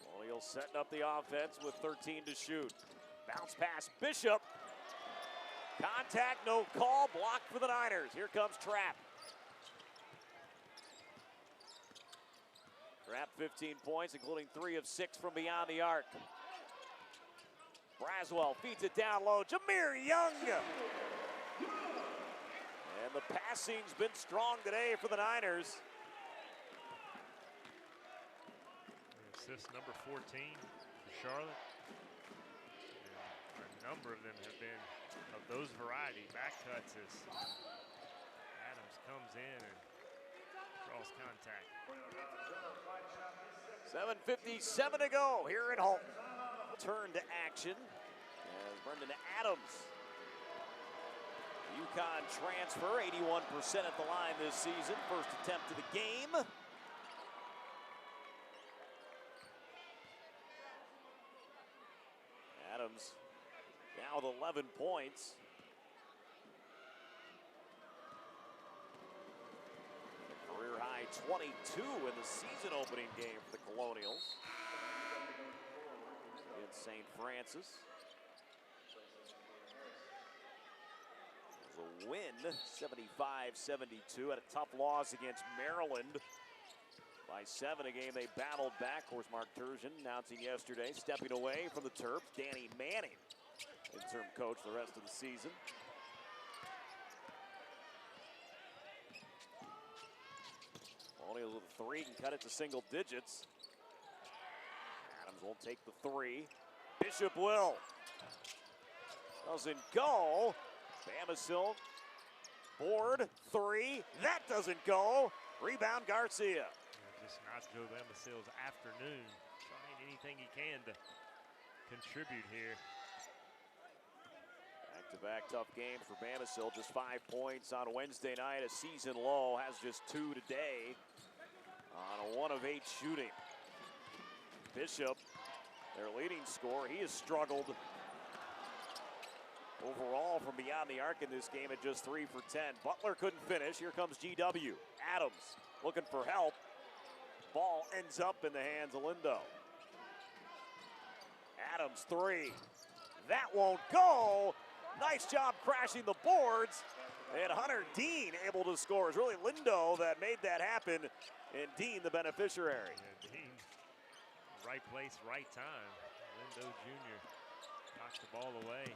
Colonials setting up the offense with 13 to shoot. Bounce pass, Bishop. Contact, no call, blocked for the Niners. Here comes Trapp. Trapp 15 points, including 3 of 6 from beyond the arc. Braswell feeds it down low. Jameer Young. And the passing's been strong today for the Niners. Assist number 14 for Charlotte. And a number of them have been of those variety. Back cuts as Adams comes in and draws contact. 7:57 to go here in Halton. Turn to action as Brendan Adams. UConn transfer, 81% at the line this season. First attempt of the game. Adams now with 11 points. Career high 22 in the season opening game for the Colonials against St. Francis. It was a win, 75-72, at a tough loss against Maryland by 7 a game they battled back. Of course, Mark Turgeon announcing yesterday, stepping away from the Terps. Danny Manning, interim coach the rest of the season. Colonials with a 3 can cut it to single digits. Adams won't take the 3. Bishop will. Doesn't go. Bamisill, board, 3. That doesn't go. Rebound Garcia. Just not Joe Bamisill's afternoon. Trying anything he can to contribute here. Back-to-back tough games for Bamisill. Just 5 points on Wednesday night. A season low. Has just 2 today on a 1 of 8 shooting. Bishop, their leading scorer, he has struggled overall from beyond the arc in this game at just 3 for 10. Butler couldn't finish. Here comes GW. Adams looking for help. Ball ends up in the hands of Lindo. Adams 3. That won't go. Nice job crashing the boards. And Hunter Dean able to score. It's really Lindo that made that happen. And Dean the beneficiary. Yeah, Dean, right place, right time. Lindo Jr. knocked the ball away.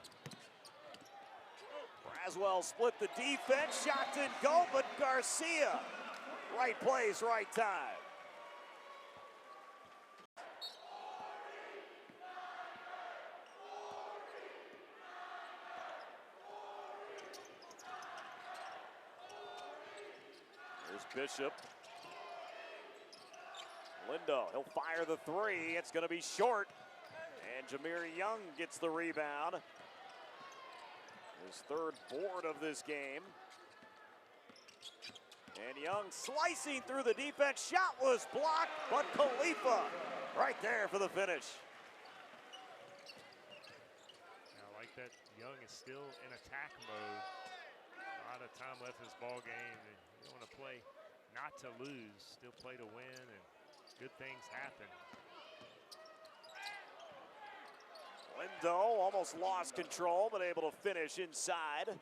Braswell split the defense. Shot didn't go, but Garcia. Right place, right time. Here's Bishop. Lindo, he'll fire the 3. It's going to be short. And Jameer Young gets the rebound. His 3rd board of this game. And Young slicing through the defense. Shot was blocked, but Khalifa right there for the finish. I like that Young is still in attack mode. A lot of time left in this ball game. And you want to play not to lose, still play to win, and good things happen. Lindo almost lost control, but able to finish inside. Out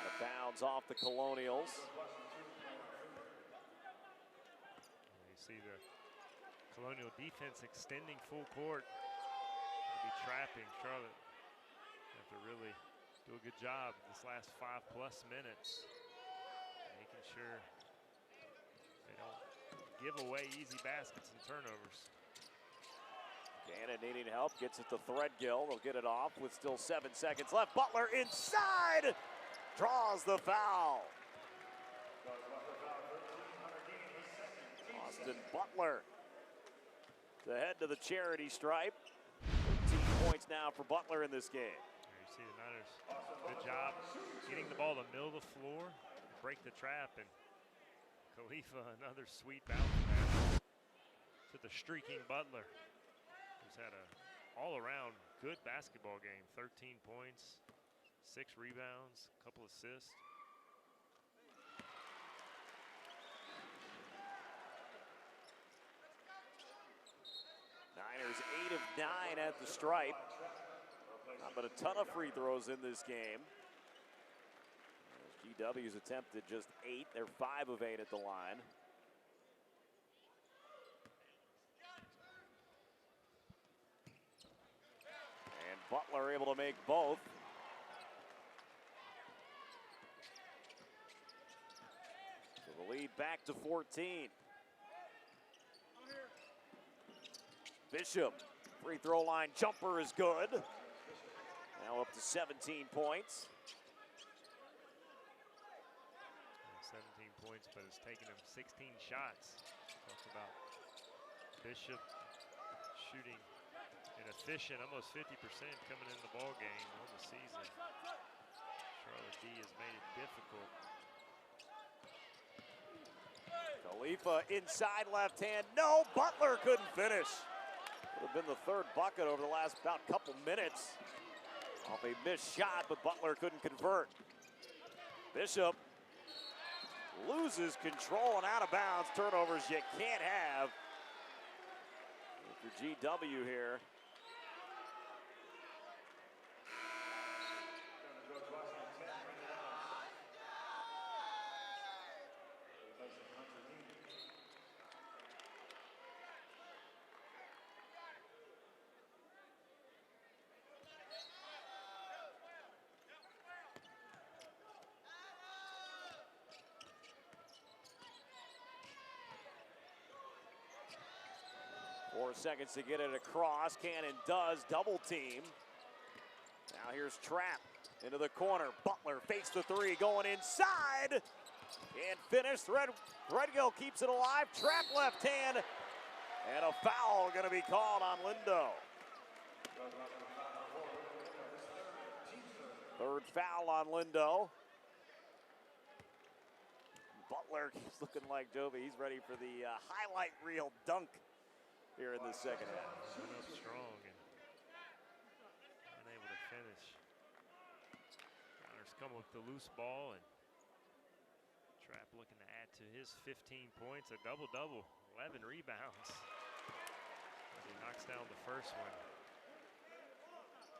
of bounds off the Colonials. You see the Colonial defense extending full court. They'll be trapping. Charlotte have to really do a good job this last 5+ minutes, making sure they don't give away easy baskets and turnovers. Gannon needing help, gets it to Threadgill. They'll get it off with still 7 seconds left. Butler inside, draws the foul. Austin Butler to head to the charity stripe. 13 points now for Butler in this game. There you see the Niners, good job getting the ball to the middle of the floor, break the trap, and Khalifa, another sweet bounce pass to the streaking Butler, who's had a all-around good basketball game. 13 points, 6 rebounds, a couple assists. Niners 8 of 9 at the stripe. Not but a ton of free throws in this game. GW's attempted just 8. They're 5 of 8 at the line. And Butler able to make both. So the lead back to 14. Bishop, free throw line jumper is good. Now up to 17 points. 17 points, but it's taken him 16 shots. Talked about Bishop shooting an efficient, almost 50% coming in the ball game on the season. Charlotte D has made it difficult. Khalifa inside left hand. No, Butler couldn't finish. Would have been the third bucket over the last about couple minutes. Off a missed shot, but Butler couldn't convert. Bishop loses control and out of bounds. Turnovers you can't have for GW here. Four seconds to get it across. Cannon does double team. Now here's Trapp into the corner. Butler fakes the three, going inside. Can't finish. Threadgill keeps it alive. Trapp left hand. And a foul going to be called on Lindo. Third foul on Lindo. Butler keeps looking like Joby. He's ready for the highlight reel dunk here in the second half. Went up strong and unable to finish. Niners come with the loose ball, and Trapp looking to add to his 15 points, a double-double, 11 rebounds. As he knocks down the first one.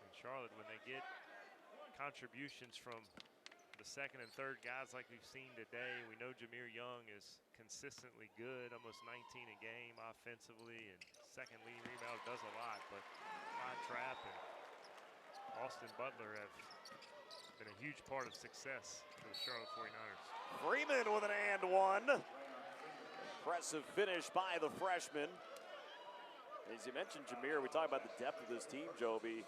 And Charlotte, when they get contributions from the second and third guys like we've seen today, we know Jameer Young is consistently good, almost 19 a game offensively, and second lead rebound does a lot, but Clyde Trapp and Austin Butler have been a huge part of success for the Charlotte 49ers. Freeman with an and one. Impressive finish by the freshman. As you mentioned, Jameer, we talked about the depth of this team, Joby.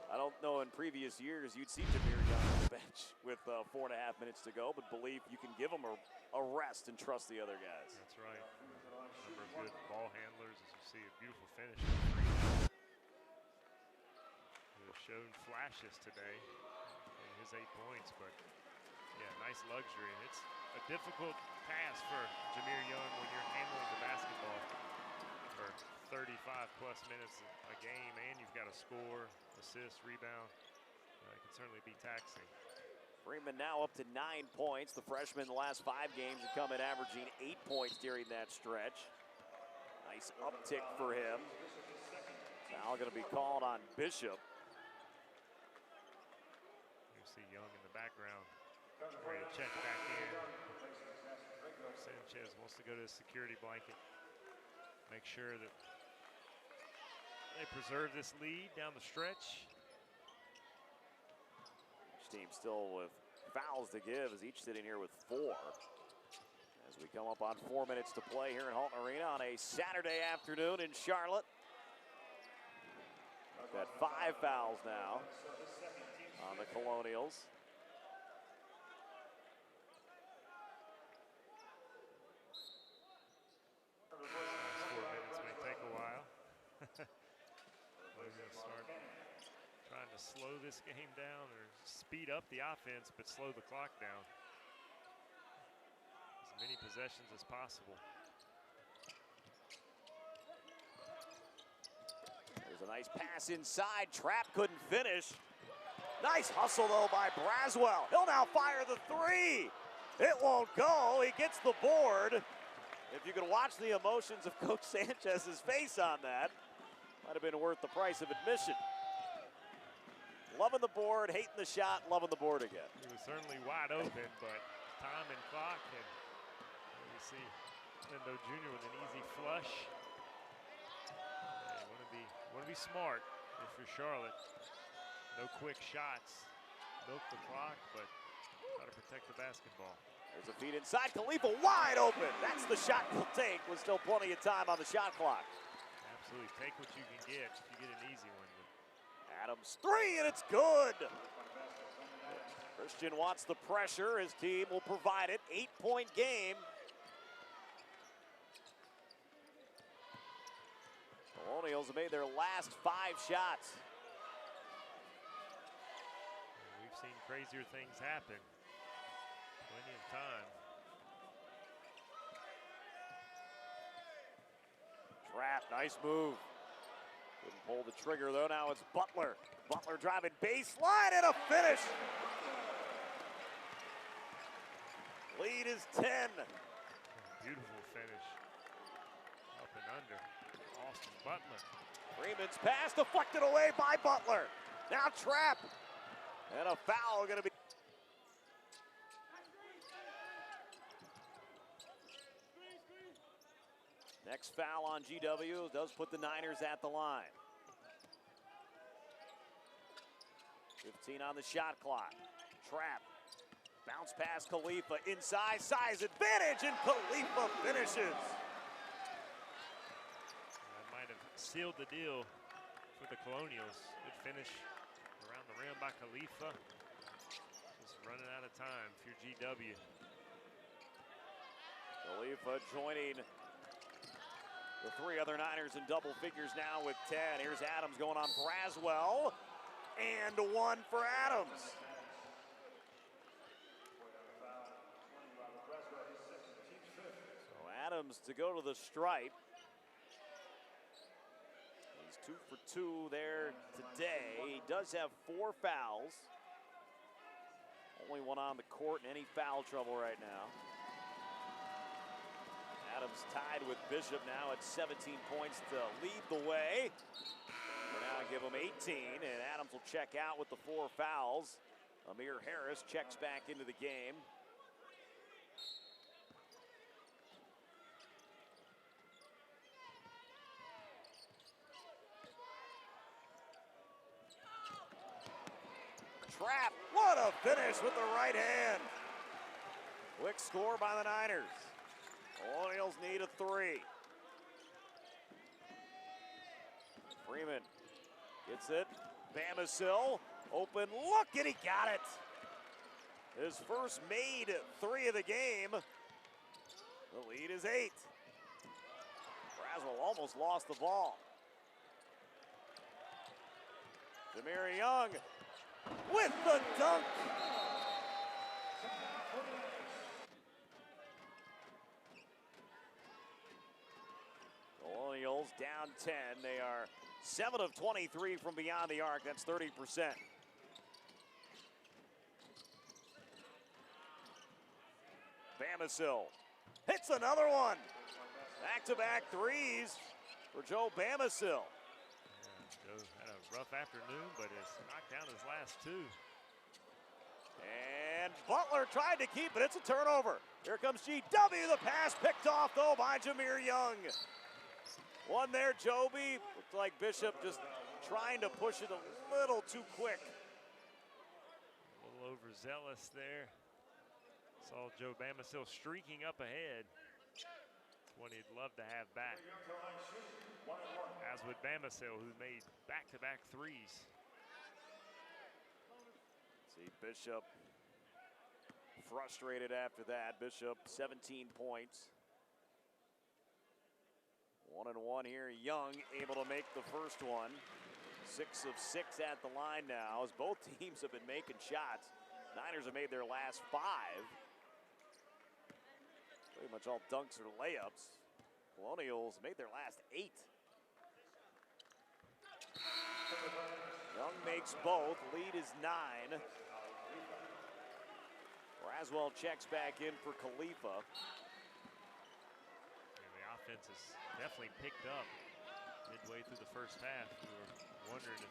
I don't know in previous years you'd see Jameer Young on the bench with 4.5 minutes to go, but believe you can give him a rest and trust the other guys. That's right. A number of good ball handlers, as you see, a beautiful finish. He has shown flashes today in his 8 points, but yeah, nice luxury. And it's a difficult task for Jameer Young when you're handling the basketball for 35-plus minutes a game, and you've got to score, assist, rebound. It can certainly be taxing. Freeman now up to 9 points. The freshman in the last 5 games had come in averaging 8 points during that stretch. Nice uptick for him. Foul going to be called on Bishop. You see Young in the background, ready to check back in. Sanchez wants to go to the security blanket, make sure that they preserve this lead down the stretch. Each team still with fouls to give, as each sitting here with 4. As we come up on 4 minutes to play here in Halton Arena on a Saturday afternoon in Charlotte. Got 5 fouls now on the Colonials. Last 4 minutes may take a while. We're going to start trying to slow this game down or speed up the offense, but slow the clock down. As many possessions as possible. There's a nice pass inside. Trapp couldn't finish. Nice hustle, though, by Braswell. He'll now fire the 3. It won't go. He gets the board. If you could watch the emotions of Coach Sanchez's face on that, might have been worth the price of admission. Loving the board, hating the shot, loving the board again. He was certainly wide open, but time and clock, and you see Lindo Jr. with an easy flush. Want to be smart if you're Charlotte. No quick shots. Milk the clock, but try to protect the basketball. There's a feed inside. Khalifa wide open. That's the shot he'll take with still plenty of time on the shot clock. Absolutely. Take what you can get if you get an easy one. Adams 3, and it's good. Christian wants the pressure. His team will provide it. 8-point game. Colonials have made their last 5 shots. We've seen crazier things happen. Plenty of time. Trapp, nice move. Couldn't pull the trigger though. Now it's Butler. Butler driving baseline and a finish. Lead is 10. Beautiful finish. Up and under. Austin Butler. Freeman's pass deflected away by Butler. Now Trapp. And a foul going to be. Next foul on GW does put the Niners at the line. 15 on the shot clock. Trapp. Bounce pass Khalifa. Inside, size advantage, and Khalifa finishes. That might have sealed the deal for the Colonials. Good finish around the rim by Khalifa. Just running out of time for GW. Khalifa joining the 3 other Niners in double figures now with 10. Here's Adams going on Braswell. And 1 for Adams. So Adams to go to the stripe. He's 2 for 2 there today. He does have 4 fouls. Only 1 on the court and any foul trouble right now. Adams tied with Bishop now at 17 points to lead the way. We'll now give him 18, and Adams will check out with the 4 fouls. Amir Harris checks back into the game. Trapp, what a finish with the right hand. Quick score by the Niners. Colonials need a 3. Freeman gets it. Bamisil, open look, and he got it. His first made 3 of the game. The lead is 8. Braswell almost lost the ball. Jameer Young with the dunk. Colonials down 10. They are 7 of 23 from beyond the arc. That's 30%. Bamisil hits another one. Back-to-back threes for Joe Bamisil. Yeah, Joe had a rough afternoon, but has knocked down his last 2. And Butler tried to keep it. It's a turnover. Here comes GW. The pass picked off, though, by Jameer Young. One there, Joby. Looked like Bishop just trying to push it a little too quick. A little overzealous there. Saw Joe Bamisil streaking up ahead. It's one he'd love to have back. As with Bamasil, who made back-to-back threes. See Bishop frustrated after that. Bishop 17 points. 1-1 here. Young able to make the first one. 6 of 6 at the line now, as both teams have been making shots. Niners have made their last 5. Pretty much all dunks or layups. Colonials made their last 8. Young makes both. Lead is 9. Braswell checks back in for Khalifa. And the offense has definitely picked up midway through the first half. We were wondering if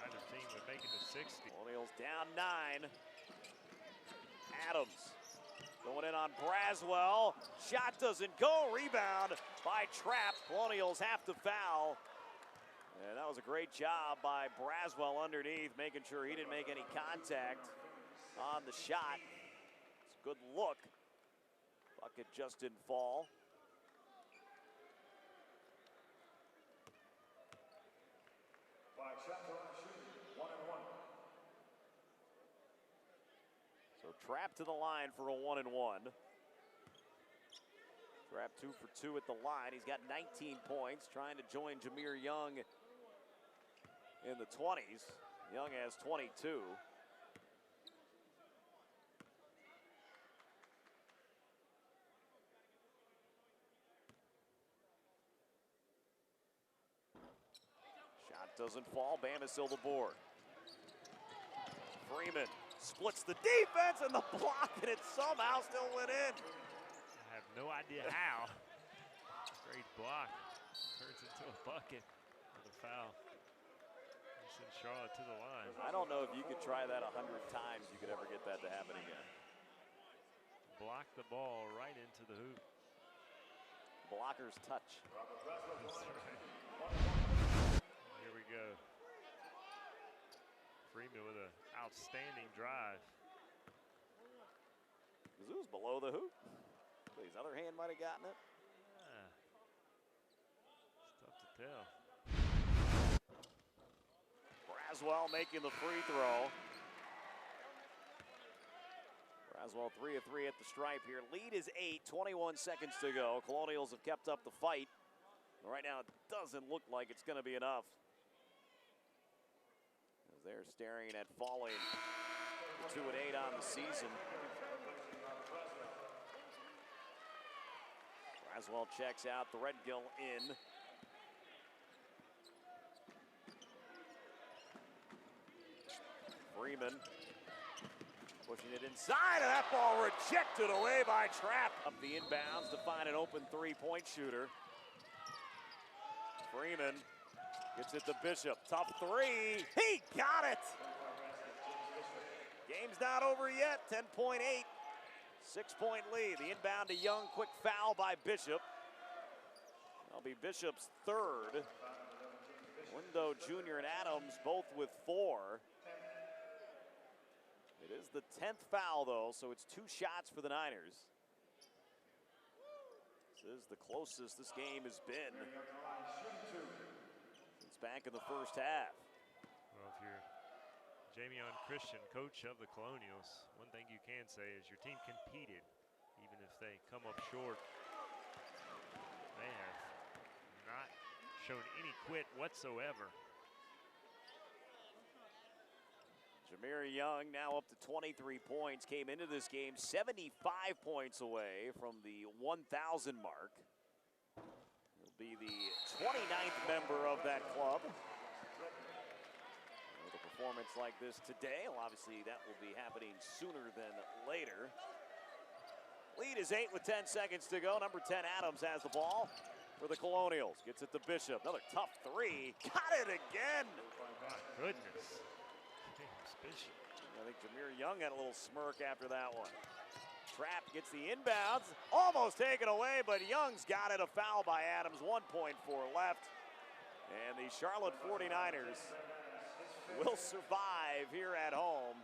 either team would make it to 60. Colonials down 9. Adams going in on Braswell. Shot doesn't go. Rebound by Trapp. Colonials have to foul. And that was a great job by Braswell underneath, making sure he didn't make any contact on the shot. It's a good look. Bucket just didn't fall. So Trapp to the line for a 1-1. Trapp 2 for 2 at the line. He's got 19 points, trying to join Jameer Young in the 20s. Young has 22. Shot doesn't fall. Bamasil the board. Freeman splits the defense and the block, and it somehow still went in. I have no idea how. Great block. Turns into a bucket with a foul. He sends Charlotte to the line. I don't know if you could try that 100 times, you could ever get that to happen again. Block the ball right into the hoop. Blocker's touch. That's right. Here we go. Freeman with an outstanding drive. Mizzou's below the hoop. His other hand might have gotten it. Yeah. It's tough to tell. Braswell making the free throw. Braswell 3 of 3 at the stripe here. Lead is 8, 21 seconds to go. Colonials have kept up the fight. Right now, it doesn't look like it's going to be enough. As they're staring at falling 2 and 8 on the season. Braswell checks out, Threadgill in. Freeman pushing it inside, and that ball rejected away by Trapp. Up the inbounds to find an open three-point shooter. Freeman gets it to Bishop. Tough three. He got it. Game's not over yet. 10.8. 6-point lead. The inbound to Young. Quick foul by Bishop. That'll be Bishop's third. Lindo Jr. and Adams both with 4. It is the 10th foul, though, so it's 2 shots for the Niners. This is the closest this game has been since back in the first half. Well, if you're Jamion Christian, coach of the Colonials, one thing you can say is your team competed, even if they come up short. They have not shown any quit whatsoever. Jameer Young now up to 23 points. Came into this game 75 points away from the 1,000 mark. He'll be the 29th member of that club. With a performance like this today, well, obviously that will be happening sooner than later. Lead is 8 with 10 seconds to go. Number 10, Adams, has the ball for the Colonials. Gets it to Bishop. Another tough three. Got it again. My goodness. Bishop. I think Jameer Young had a little smirk after that one. Trapp gets the inbounds. Almost taken away, but Young's got it. A foul by Adams. 1.4 left. And the Charlotte 49ers will survive here at home.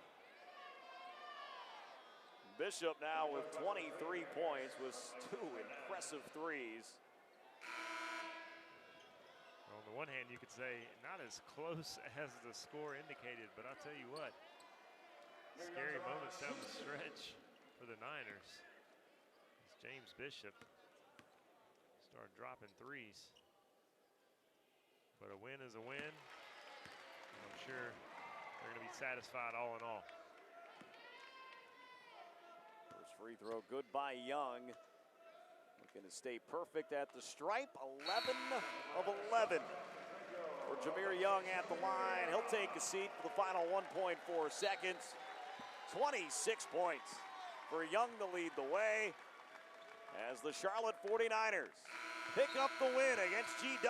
Bishop now with 23 points with 2 impressive threes. the one hand, you could say not as close as the score indicated, but I'll tell you what, scary moments down the stretch for the Niners as James Bishop started dropping threes. But a win is a win. I'm sure they're going to be satisfied all in all. First free throw good by Young. Looking to stay perfect at the stripe. 11 of 11 for Jameer Young at the line. He'll take a seat for the final 1.4 seconds. 26 points for Young to lead the way as the Charlotte 49ers pick up the win against GW.